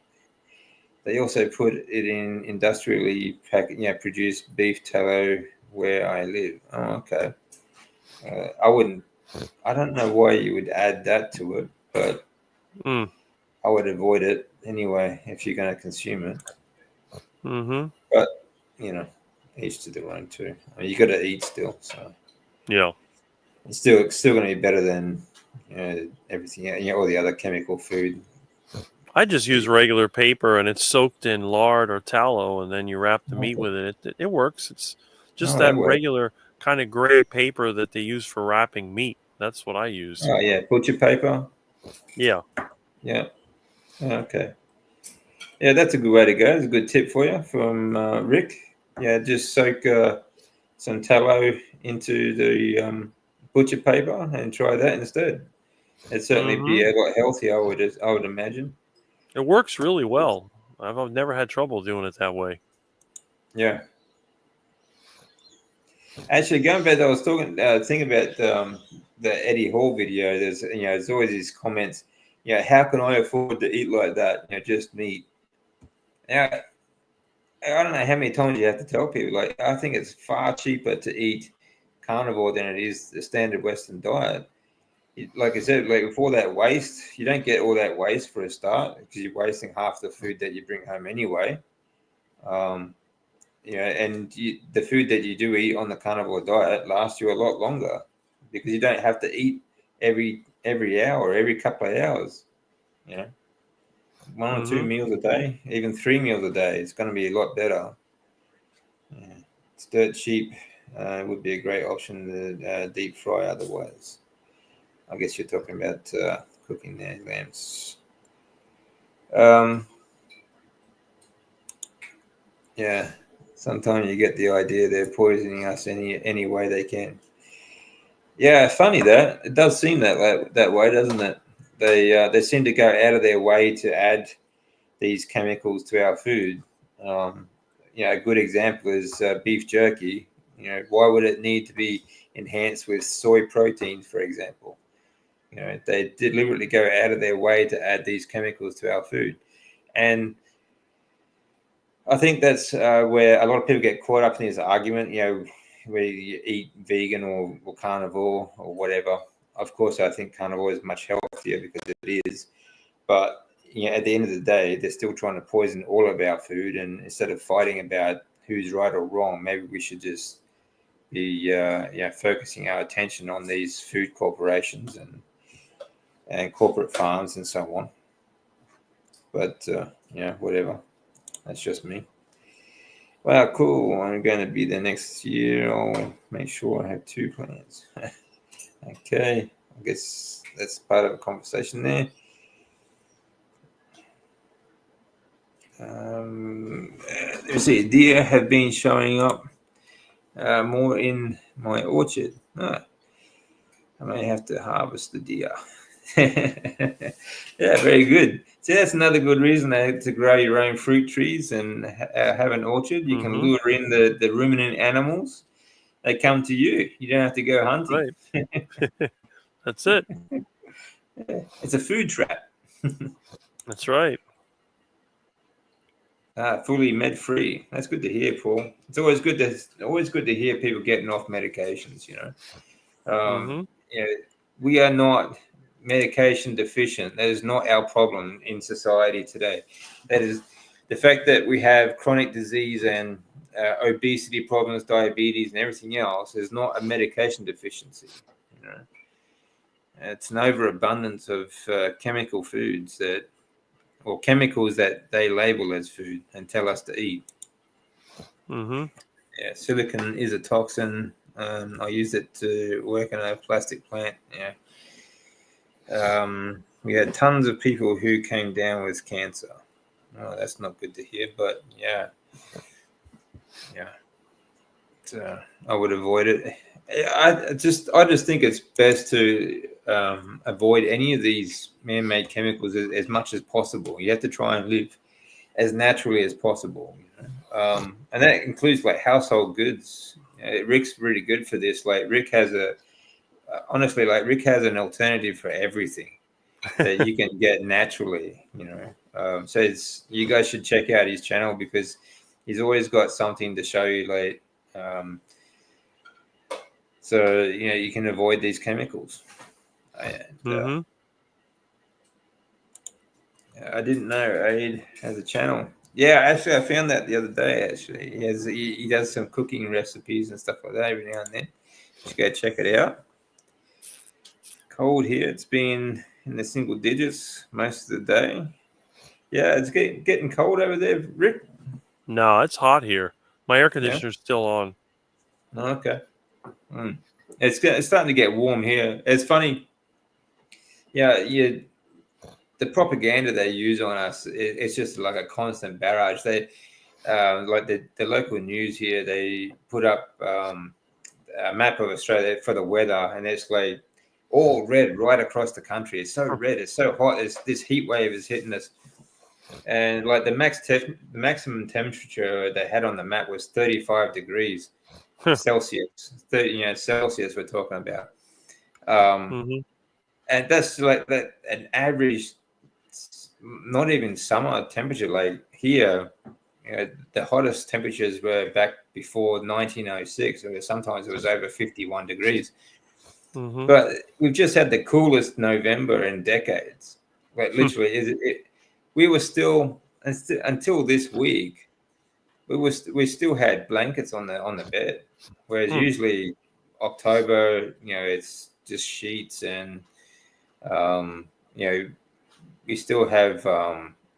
They also put it in industrially produced beef tallow where I live. Oh, okay. I wouldn't. I don't know why you would add that to it, but Mm. I would avoid it anyway if you're going to consume it. Mm-hmm. But you know, each to their own too. I mean, you got to eat still, so Yeah. it's still going to be better than everything. All the other chemical food. I just use regular paper and it's soaked in lard or tallow, and then you wrap the meat Okay. with it. It works. It's just Oh, that that works. regular kind of gray paper that they use for wrapping meat. That's what I use. Oh yeah, butcher paper. Yeah. Yeah. Okay. Yeah, that's a good way to go. It's a good tip for you from Rick. Yeah, just soak some tallow into the butcher paper and try that instead. It'd certainly be Mm-hmm. a lot healthier, I would imagine. It works really well. I've never had trouble doing it that way. Yeah. Actually, going back, I was thinking about the Eddie Hall video. There's always these comments. How can I afford to eat like that? Just meat. Now, I don't know how many times you have to tell people. Like, I think it's far cheaper to eat carnivore than it is the standard Western diet. Like I said, like with all that waste, you don't get all that waste for a start because you're wasting half the food that you bring home anyway. Um, and the food that you do eat on the carnivore diet lasts you a lot longer because you don't have to eat every hour, every couple of hours. You know, one or two Mm-hmm. meals a day, even 3 meals a day. It's going to be a lot better. Yeah. It's dirt cheap. Would be a great option to deep fry otherwise. I guess you're talking about cooking their lambs. Um, yeah, sometimes you get the idea they're poisoning us any way they can. Yeah, funny that it does seem that way, doesn't it? They seem to go out of their way to add these chemicals to our food. Um, a good example is beef jerky. Why would it need to be enhanced with soy protein, for example? They deliberately go out of their way to add these chemicals to our food, and I think that's where a lot of people get caught up in this argument. Whether you eat vegan or carnivore or whatever. Of course, I think carnivore is much healthier because it is. But at the end of the day, they're still trying to poison all of our food. And instead of fighting about who's right or wrong, maybe we should just be focusing our attention on these food corporations and corporate farms and so on. But whatever. That's just me. Well, cool. I'm going to be there next year. I'll make sure I have 2 plans. Okay. I guess that's part of the conversation there. Let's see. Deer have been showing up more in my orchard. I may have to harvest the deer. Yeah, very good. So that's another good reason to grow your own fruit trees and have an orchard. You can Mm-hmm. lure in the ruminant animals. They come to you. You don't have to go hunting. Right. That's it. Yeah, it's a food trap. That's right. Fully med free. That's good to hear, Paul. It's always good to hear people getting off medications. Mm-hmm. You know, we are not medication deficient. That is not our problem in society today. That is the fact that we have chronic disease and obesity problems, diabetes, and everything else is not a medication deficiency. You know, it's an overabundance of chemical foods or chemicals that they label as food and tell us to eat. Mm-hmm. Yeah, silicon is a toxin. I use it to work in a plastic plant. Yeah. We had tons of people who came down with cancer. Oh, that's not good to hear, but yeah, I would avoid it. I just think it's best to avoid any of these man-made chemicals as much as possible. You have to try and live as naturally as possible, and that includes like household goods. Rick's really good for this. Like Rick has honestly, like Rick has an alternative for everything that you can get naturally. So you guys should check out his channel because he's always got something to show you. Like, so you can avoid these chemicals. And, Mm-hmm. I didn't know Aid has a channel. Yeah, actually, I found that the other day. Actually, he does some cooking recipes and stuff like that every now and then. Just go check it out. Cold here. It's been in the single digits most of the day. Yeah, it's getting cold over there, Rick. No, it's hot here. My air Yeah. conditioner's still on. Okay. It's starting to get warm here. It's funny. Yeah, the propaganda they use on us, it's just like a constant barrage. They like the local news here. They put up a map of Australia for the weather, and it's like all red right across the country. It's so red. It's so hot. This heat wave is hitting us, and like the maximum temperature they had on the map was 35 degrees Celsius. 30, Celsius we're talking about. Mm-hmm. And that's like that an average, not even summer temperature. Like here, the hottest temperatures were back before 1906. Or sometimes it was over 51 degrees. Mm-hmm. But we've just had the coolest November in decades. Like literally, we were still until this week. We still had blankets on the bed, whereas usually October, it's just sheets and um, you know we still have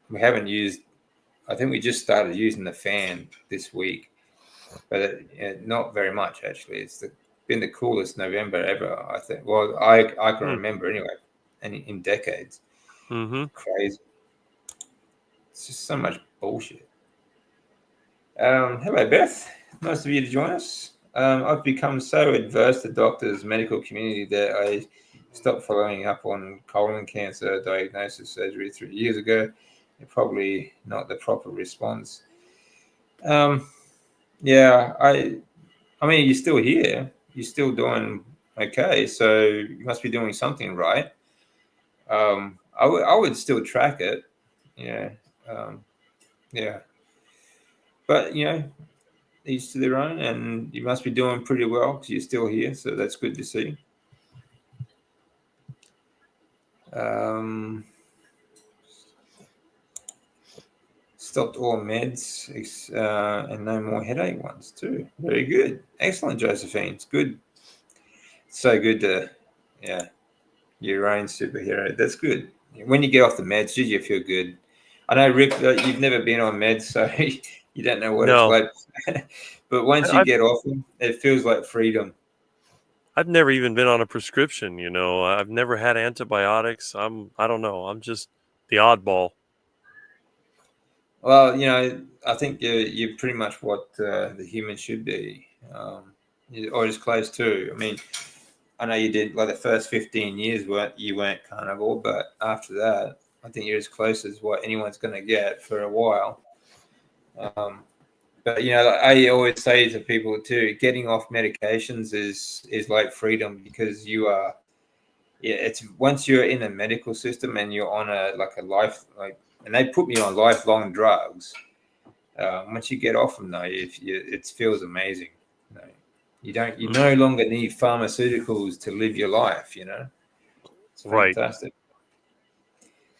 we haven't used. I think we just started using the fan this week, but not very much actually. Been the coolest November ever. I think. Well, I can remember anyway, and in decades. Mm-hmm. Crazy. It's just so much bullshit. Hello, Beth. Nice of you to join us. I've become so adverse to doctors, medical community that I stopped following up on colon cancer diagnosis surgery 3 years ago. Probably not the proper response. Yeah, I mean, you're still here. You're still doing okay. So you must be doing something right. I would still track it. Yeah. Um, yeah. But each to their own, and you must be doing pretty well because you're still here, so that's good to see. Um, Stopped all meds and no more headache ones too. Very good, excellent, Josephine. It's good, so good to, yeah, your own superhero. That's good. When you get off the meds, did you feel good? I know, Rick, you've never been on meds, so you don't know what it's No, like. But once you I've get off them, it feels like freedom. I've never even been on a prescription. I've never had antibiotics. I don't know. I'm just the oddball. Well, I think you're pretty much what the human should be. or as close to. I mean, I know you did like the first 15 years you weren't carnivore, but after that, I think you're as close as what anyone's going to get for a while. But like I always say to people too, getting off medications is like freedom, because you are. Yeah, it's once you're in a medical system and you're on a life, and they put me on lifelong drugs. Once you get off them, though, it feels amazing. You no longer need pharmaceuticals to live your life. It's fantastic.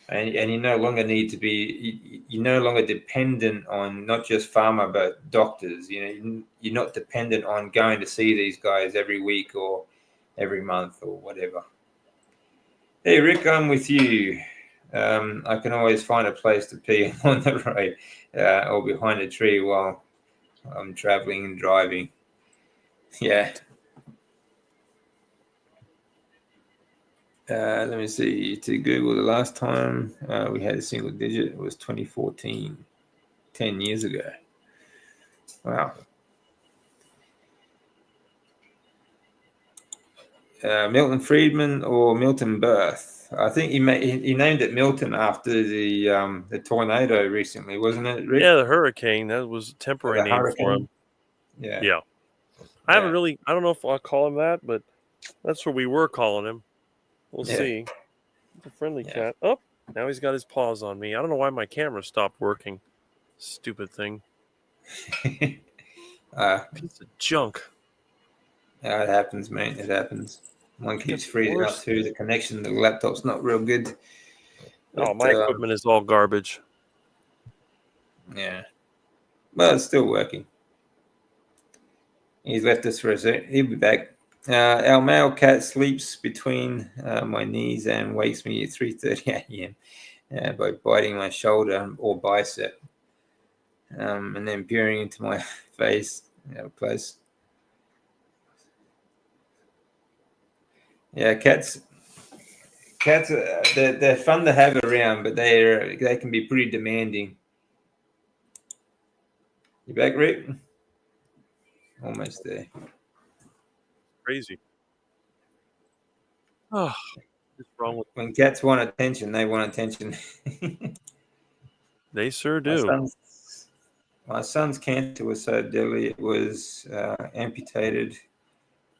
And you no longer need to be. You're no longer dependent on not just pharma but doctors. You're not dependent on going to see these guys every week or every month or whatever. Hey Rick, I'm with you. I can always find a place to pee on the road or behind a tree while I'm traveling and driving. Yeah. Let me see. To Google, the last time we had a single digit was 2014, 10 years ago. Wow. Milton Friedman or Milton Berth? I think he named it Milton after the tornado recently, wasn't it, Rick? Yeah, the hurricane. That was a temporary name for him. Yeah. I haven't really. I don't know if I'll call him that, but that's what we were calling him. We'll see. He's a friendly cat. Oh, now he's got his paws on me. I don't know why my camera stopped working. Stupid thing. Piece of junk. Yeah, it happens, mate. It happens. One keeps freezing up too. The connection to the laptop's not real good. But, my equipment is all garbage. Yeah. Well, it's still working. He's left us for a sec. He'll be back. Our male cat sleeps between my knees and wakes me at 3:30 a.m. By biting my shoulder or bicep, and then peering into my face. Close. Yeah, cats. They're fun to have around, but they can be pretty demanding. You back, Rick? Almost there. Crazy. Oh, what's wrong with when cats want attention? They want attention. They sure do. My son's cancer was so deadly; it was amputated.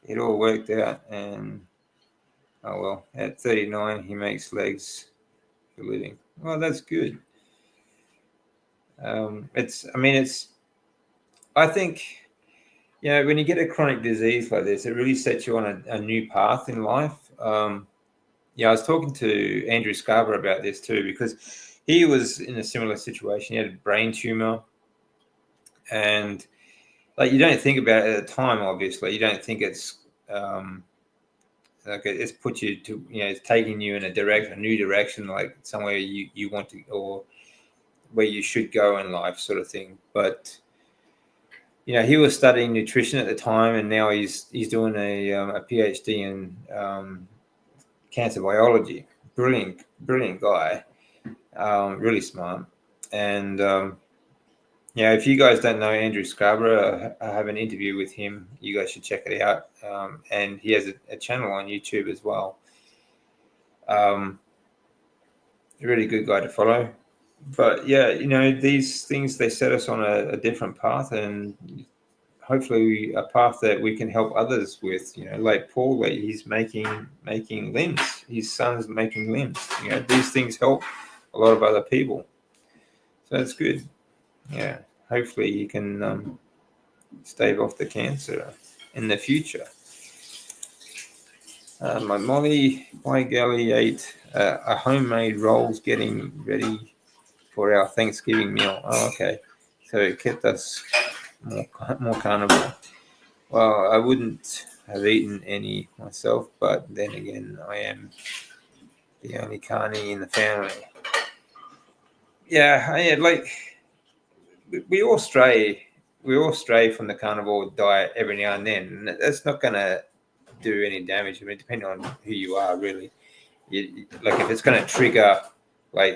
It all worked out, and at 39, he makes legs for a living. Well, that's good. I think, when you get a chronic disease like this, it really sets you on a new path in life. I was talking to Andrew Scarborough about this too, because he was in a similar situation. He had a brain tumor, and you don't think about it at the time. Obviously, you don't think it's it's put you to, it's taking you in a new direction, like somewhere you want to, or where you should go in life, sort of thing. But he was studying nutrition at the time, and now he's doing a PhD in cancer biology. Brilliant guy, really smart. And if you guys don't know Andrew Scarborough, I have an interview with him. You guys should check it out. And he has a channel on YouTube as well. A really good guy to follow. But these things, they set us on a different path, and hopefully a path that we can help others with. Like Paul, he's making limbs. His son's making limbs. These things help a lot of other people. So that's good. Yeah, hopefully you can stave off the cancer in the future. My Molly, by golly, ate a homemade rolls getting ready for our Thanksgiving meal. Oh, okay. So it kept us more carnivore. Well, I wouldn't have eaten any myself, but then again, I am the only carny in the family. We all stray from the carnivore diet every now and then, and that's not going to do any damage. I mean, depending on who you are, really. If it's going to trigger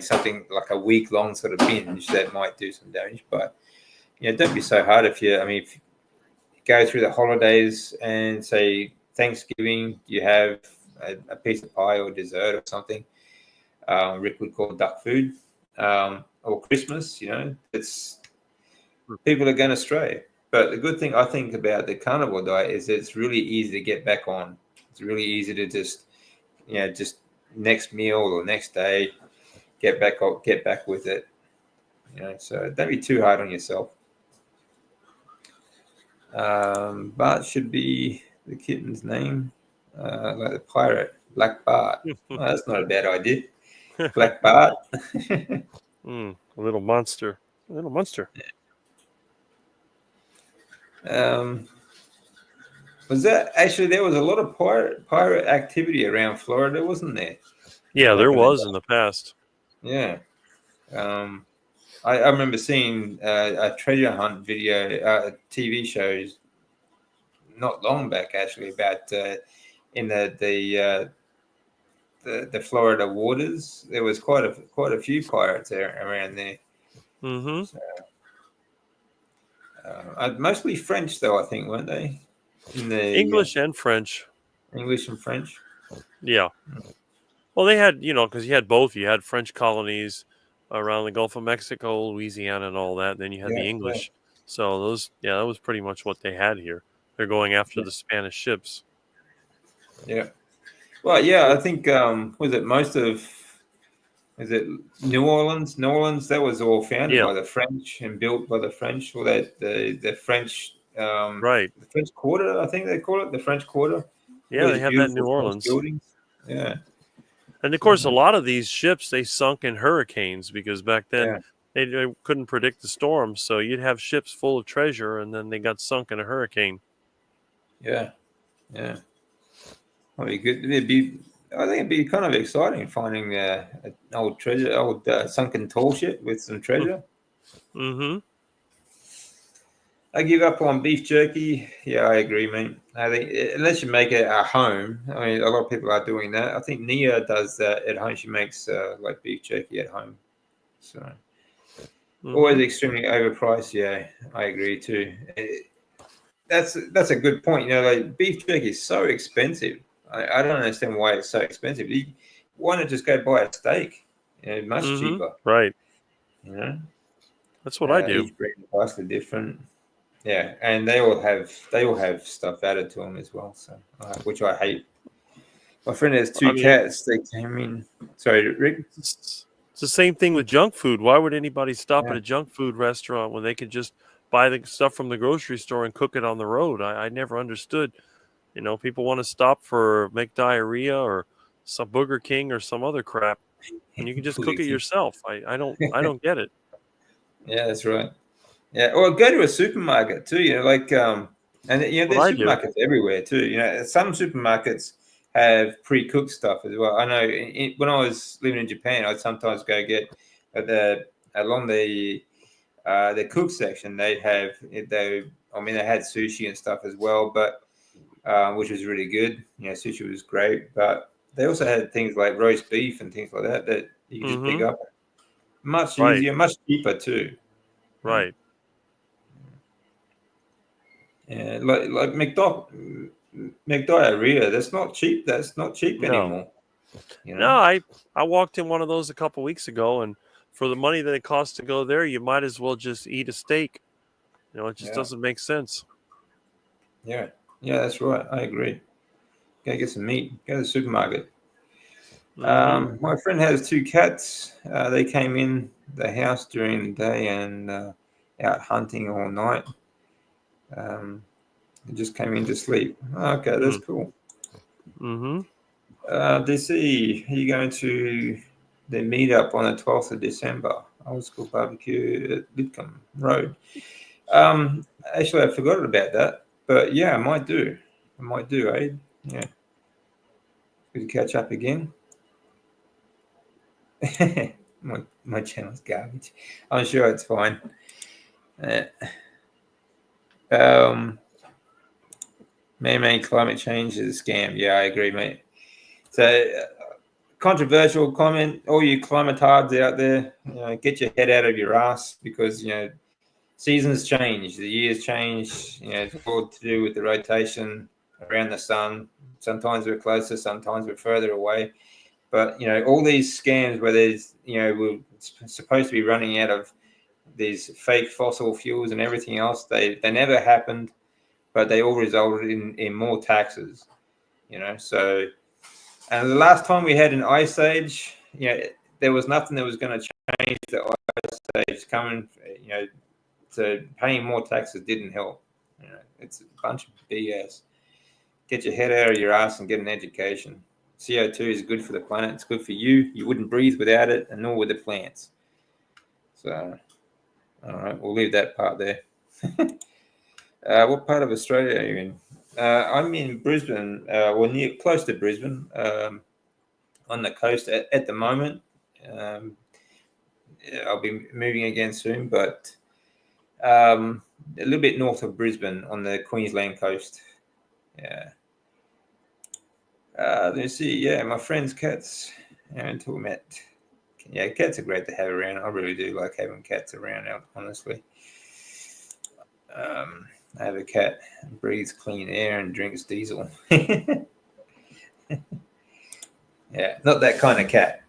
something like a week-long sort of binge, that might do some damage. But don't be so hard if go through the holidays and say Thanksgiving, you have a piece of pie or dessert or something. Rick would call duck food, or Christmas. It's people are going astray. But the good thing I think about the carnivore diet is it's really easy to get back on. It's really easy to just next meal or next day get back with it. So don't be too hard on yourself. Bart should be the kitten's name, like the pirate, Black Bart. Well, that's not a bad idea. Black Bart. A little monster. Was that actually? There was a lot of pirate activity around Florida, wasn't there? Yeah, there was in the past. Yeah. I remember seeing a treasure hunt video, TV shows, not long back actually, about in the Florida waters. There was quite a few pirates around there. Mm-hmm. So, mostly French, though, I think, weren't they? In the English and French. English and French. Yeah. Well, they had, because you had both. You had French colonies around the Gulf of Mexico, Louisiana, and all that. And then you had the English. Yeah. So that was pretty much what they had here. They're going after the Spanish ships. Yeah. Well, yeah, I think is it New Orleans? New Orleans, that was all founded by the French and built by the French, or that the French right. The French Quarter, I think they call it, the French Quarter. Yeah, they have that in New Orleans. Buildings. Yeah. And of course, a lot of these ships, they sunk in hurricanes because back then they couldn't predict the storms. So you'd have ships full of treasure, and then they got sunk in a hurricane. Yeah, yeah. That'd be good. I think it'd be kind of exciting finding an old sunken tall ship with some treasure. Mm-hmm. I give up on beef jerky. Yeah, I agree, mate. I think unless you make it at home, I mean, a lot of people are doing that. I think Nia does that at home. She makes like beef jerky at home. So always extremely overpriced. Yeah, I agree too. That's a good point. Like beef jerky is so expensive. I don't understand why it's so expensive. Why not just go buy a steak? Much cheaper. Right. That's what I do. Each breed and price are different. Yeah, and they all have stuff added to them as well. So, which I hate. My friend has two cats. They came in. Sorry, Rick. It's the same thing with junk food. Why would anybody stop at a junk food restaurant when they could just buy the stuff from the grocery store and cook it on the road? I never understood. People want to stop make diarrhea or some Burger King or some other crap, and you can just cook it yourself. I don't get it. Yeah, that's right. Yeah, or go to a supermarket too. And there's supermarkets everywhere too. Some supermarkets have pre-cooked stuff as well. I know when I was living in Japan, I'd sometimes go get along the cook section. They had sushi and stuff as well, but which was really good. Sushi was great, but they also had things like roast beef and things like that you could just pick up. Much easier, much cheaper too. Right. Yeah, like McDiarrhea. That's not cheap. That's not cheap anymore. No, I walked in one of those a couple weeks ago, and for the money that it costs to go there, you might as well just eat a steak. It just doesn't make sense. Yeah, that's right. I agree. Go get some meat. Go to the supermarket. My friend has two cats. They came in the house during the day and out hunting all night. They just came in to sleep. Okay, that's cool. DC, are you going to the meetup on the 12th of December? Old School Barbecue at Lidcombe Road. Actually, I forgot about that. But yeah, I might do, eh? Yeah. Good to catch up again. my channel's garbage. I'm sure it's fine. Man-made climate change is a scam. Yeah, I agree, mate. So, controversial comment. All you climatards out there, get your head out of your ass because seasons change, the years change. It's all to do with the rotation around the sun. Sometimes we're closer, sometimes we're further away. But all these scams where there's we're supposed to be running out of these fake fossil fuels and everything else, they never happened, but they all resulted in more taxes. So, and the last time we had an ice age, there was nothing that was going to change the ice age coming. So paying more taxes didn't help. It's a bunch of BS. Get your head out of your ass and get an education. CO2 is good for the planet. It's good for you. You wouldn't breathe without it, and nor would the plants. So, all right, we'll leave that part there. What part of Australia are you in? I'm in Brisbane, close to Brisbane, on the coast at the moment. I'll be moving again soon, but a little bit north of Brisbane on the Queensland coast. Yeah. Let's see. Yeah, my friend's cats. Until met. Yeah, cats are great to have around. I really do like having cats around, honestly. I have a cat that breathes clean air and drinks diesel. Yeah, not that kind of cat.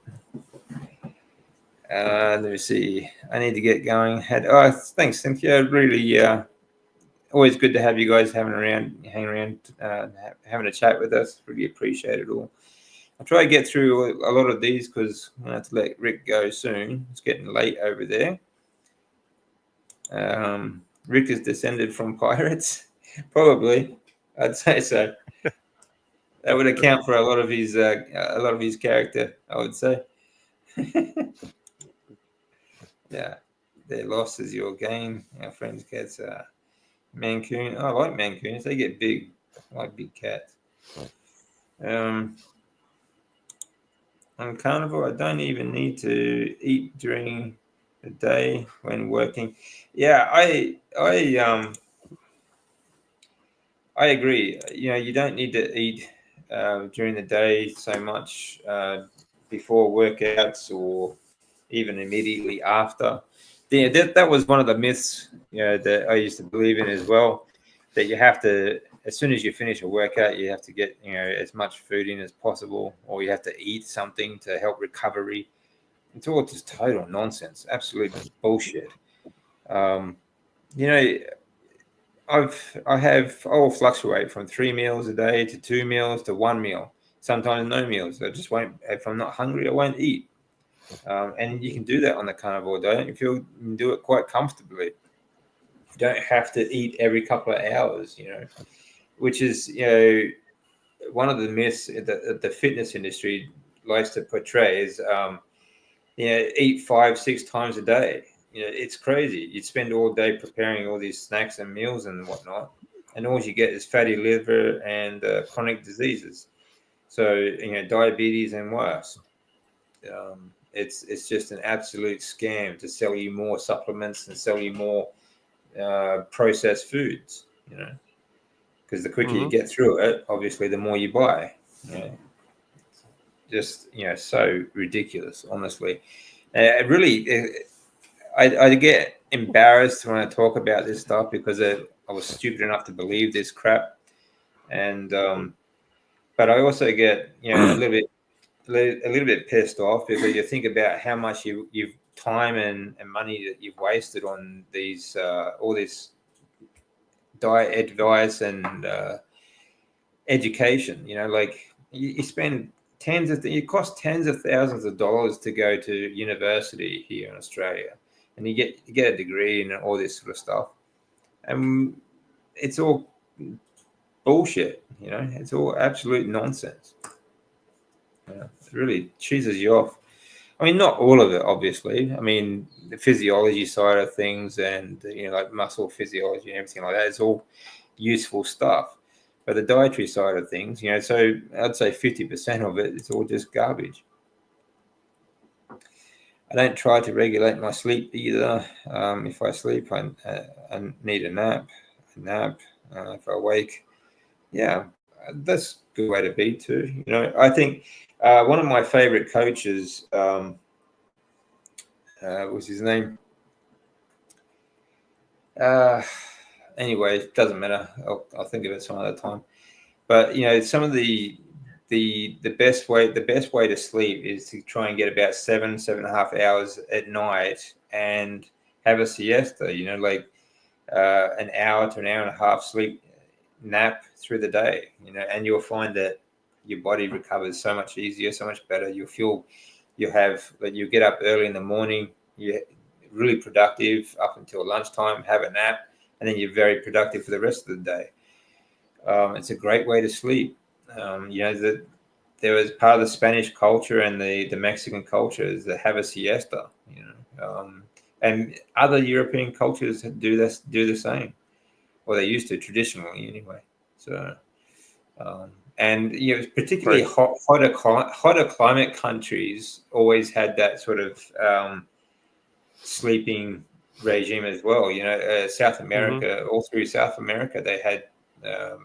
Let me see. I need to get going. Thanks, Cynthia. Really, always good to have you guys hanging around, having a chat with us. Really appreciate it all. I'll try to get through a lot of these because I'm going to have to let Rick go soon. It's getting late over there. Rick is descended from pirates, probably. I'd say so. That would account for a lot of his character, I would say. Yeah, their loss is your gain. Our friends' cats are Mancoon. I like Mancoons. They get big. I like big cats. I'm carnivore. I don't even need to eat during the day when working. Yeah, I agree. You don't need to eat during the day so much before workouts or even immediately after. Yeah, that was one of the myths that I used to believe in as well. That you have to, as soon as you finish a workout, you have to get as much food in as possible, or you have to eat something to help recovery. It's all just total nonsense, absolute bullshit. I'll fluctuate from 3 meals a day to 2 meals to 1 meal. Sometimes no meals. I just won't. If I'm not hungry, I won't eat. And you can do that on the carnivore diet. If you can do it quite comfortably, you don't have to eat every couple of hours. Which is one of the myths that the fitness industry likes to portray is eat 5-6 times a day. It's crazy. You spend all day preparing all these snacks and meals and whatnot, and all you get is fatty liver and chronic diseases. So diabetes and worse. It's just an absolute scam to sell you more supplements and sell you more processed foods. Because the quicker you get through it, obviously, the more you buy. Just so ridiculous, honestly. I get embarrassed when I talk about this stuff because I was stupid enough to believe this crap, and but I also get a little bit pissed off because you think about how much you've time and money that you've wasted on these all this diet advice and education. Like you spend it costs tens of thousands of dollars to go to university here in Australia, and you get a degree and all this sort of stuff, and it's all bullshit. It's all absolute nonsense. It really cheeses you off. I mean, not all of it, obviously. I mean, the physiology side of things and like muscle physiology and everything like that is all useful stuff. But the dietary side of things, so I'd say 50% of it is all just garbage. I don't try to regulate my sleep either. If I sleep, I need a nap. If I wake, yeah, that's a good way to be too. I think one of my favorite coaches, what's his name? Uh, anyway, it doesn't matter. I'll think of it some other time. But some of the best way to sleep is to try and get about 7.5 hours at night and have a siesta. Like an hour to an hour and a half sleep nap through the day. And you'll find that your body recovers so much easier, so much better. You get up early in the morning. You're really productive up until lunchtime. Have a nap, and then you're very productive for the rest of the day. It's a great way to sleep. That there was part of the Spanish culture and the Mexican culture is to have a siesta. And other European cultures do the same, or they used to traditionally anyway. So, and particularly Right. hotter climate countries always had that sort of sleeping regime as well. South Mm-hmm. America, all through South America, they had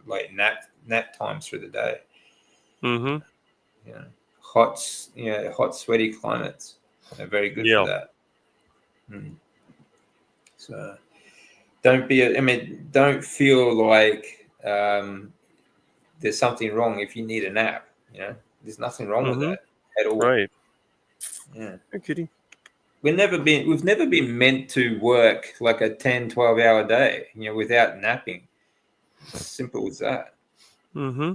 like nap times through the day. Mm-hmm. You know, hot, sweaty climates are very good for Yeah. that. Mm. So don't feel like there's something wrong if you need a nap. There's nothing wrong with Mm-hmm. that at all. Right. Yeah. Hey, kitty. We've never been meant to work like a 10, 12 hour day, without napping. It's simple as that. Mm-hmm.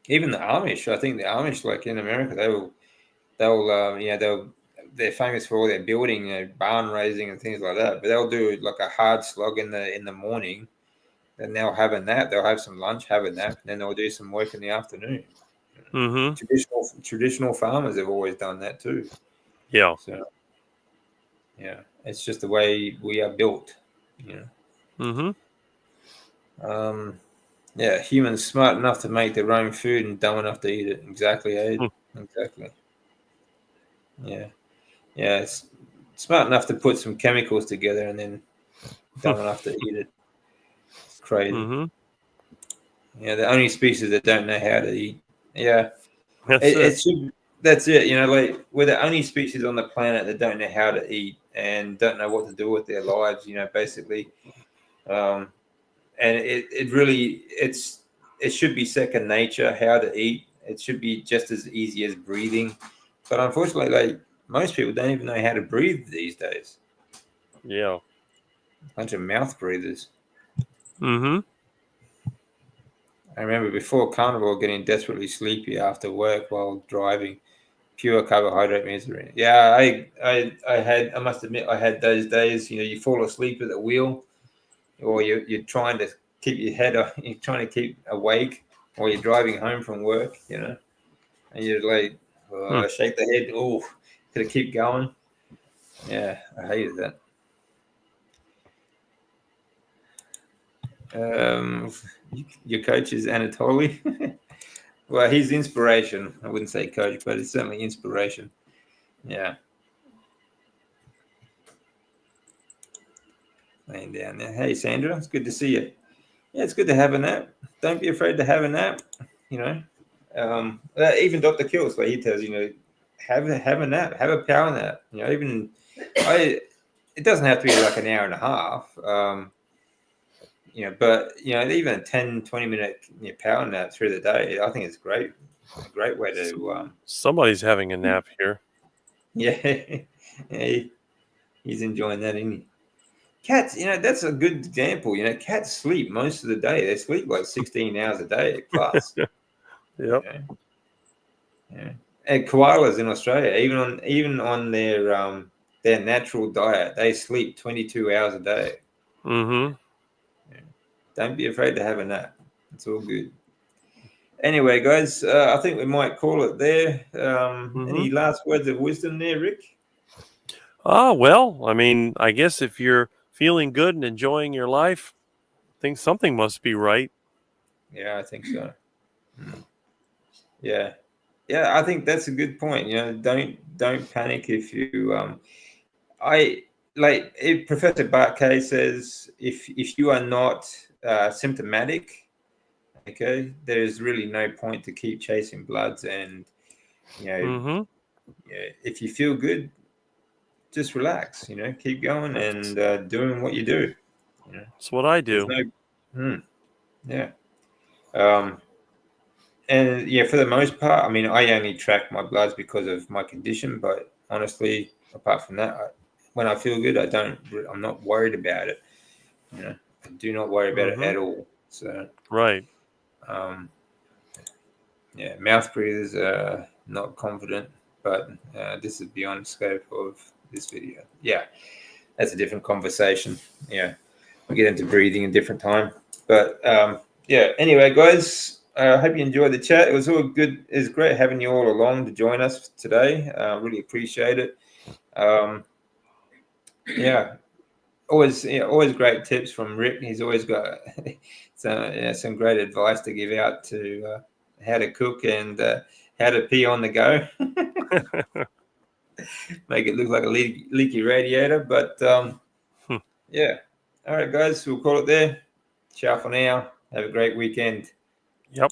Even the Amish, I think the Amish, like in America, they're famous for all their building, barn raising and things like that. But they'll do like a hard slog in the morning, and they'll have a nap. They'll have some lunch, have a nap, and then they'll do some work in the afternoon. Mm-hmm. Traditional farmers have always done that too. Yeah. So yeah, it's just the way we are built. You know. Mm-hmm. Um, yeah, humans smart enough to make their own food and dumb enough to eat it. Exactly, Aid. Exactly. Yeah, yeah. It's smart enough to put some chemicals together and then dumb enough to eat it. It's crazy. Mm-hmm. Yeah, the only species that don't know how to eat. Yeah, That's it. it should. That's it. Like we're the only species on the planet that don't know how to eat and don't know what to do with their lives. Basically, um, and it really it should be second nature how to eat. It should be just as easy as breathing, but unfortunately, like most people don't even know how to breathe these days. Yeah. A bunch of mouth breathers. Mm-hmm. I remember before carnivore getting desperately sleepy after work while driving. Pure carbohydrate misery. Yeah, I must admit I had those days. You fall asleep at the wheel, or you're trying to keep your head up, you're trying to keep awake while you're driving home from work. And you're like, Hmm. shake the head. Oh, gotta keep going. Yeah, I hated that. Um, your coach is Anatoly. Well, he's inspiration. I wouldn't say coach, but it's certainly inspiration. Yeah, laying down there. Hey, Sandra, it's good to see you. Yeah, it's good to have a nap. Don't be afraid to have a nap. You know, even Dr. Kills, like he tells have a nap, have a power nap. Even I, it doesn't have to be like an hour and a half. But even a 10, 20 minute power nap through the day, I think it's great. A great way to Somebody's having a nap here. yeah, yeah, he's enjoying that, isn't he? Cats, that's a good example. Cats sleep most of the day. They sleep like 16 hours a day plus. You Yep. know, yeah. And koalas in Australia, even on their natural diet, they sleep 22 hours a day. Mm-hmm. Yeah. Don't be afraid to have a nap. It's all good. Anyway, guys, I think we might call it there. Mm-hmm. Any last words of wisdom there, Rick? Ah, well, I mean, I guess if you're feeling good and enjoying your life, I think something must be right. Yeah, I think so. Yeah, yeah, I think that's a good point. Don't panic if you. I like if Professor Barkay says if you are not symptomatic, okay, there's really no point to keep chasing bloods, and you know, Mm-hmm. yeah, if you feel good, just relax. Keep going and doing what you do. That's what I There's do. no, yeah. And yeah, for the most part, I mean, I only track my bloods because of my condition. But honestly, apart from that, when I feel good, I'm not worried about it. I do not worry about it at all. So, right. Yeah, mouth breathers are not confident, but this is beyond scope of this video. Yeah, that's a different conversation. Yeah, we'll get into breathing a different time. But yeah, anyway, guys, I hope you enjoyed the chat. It was all good. It was great having you all along to join us today. Really appreciate it. Yeah, always great tips from Rick. He's always got some great advice to give out to how to cook and how to pee on the go. Make it look like a leaky radiator. But yeah. All right, guys, we'll call it there. Ciao for now. Have a great weekend. Yep.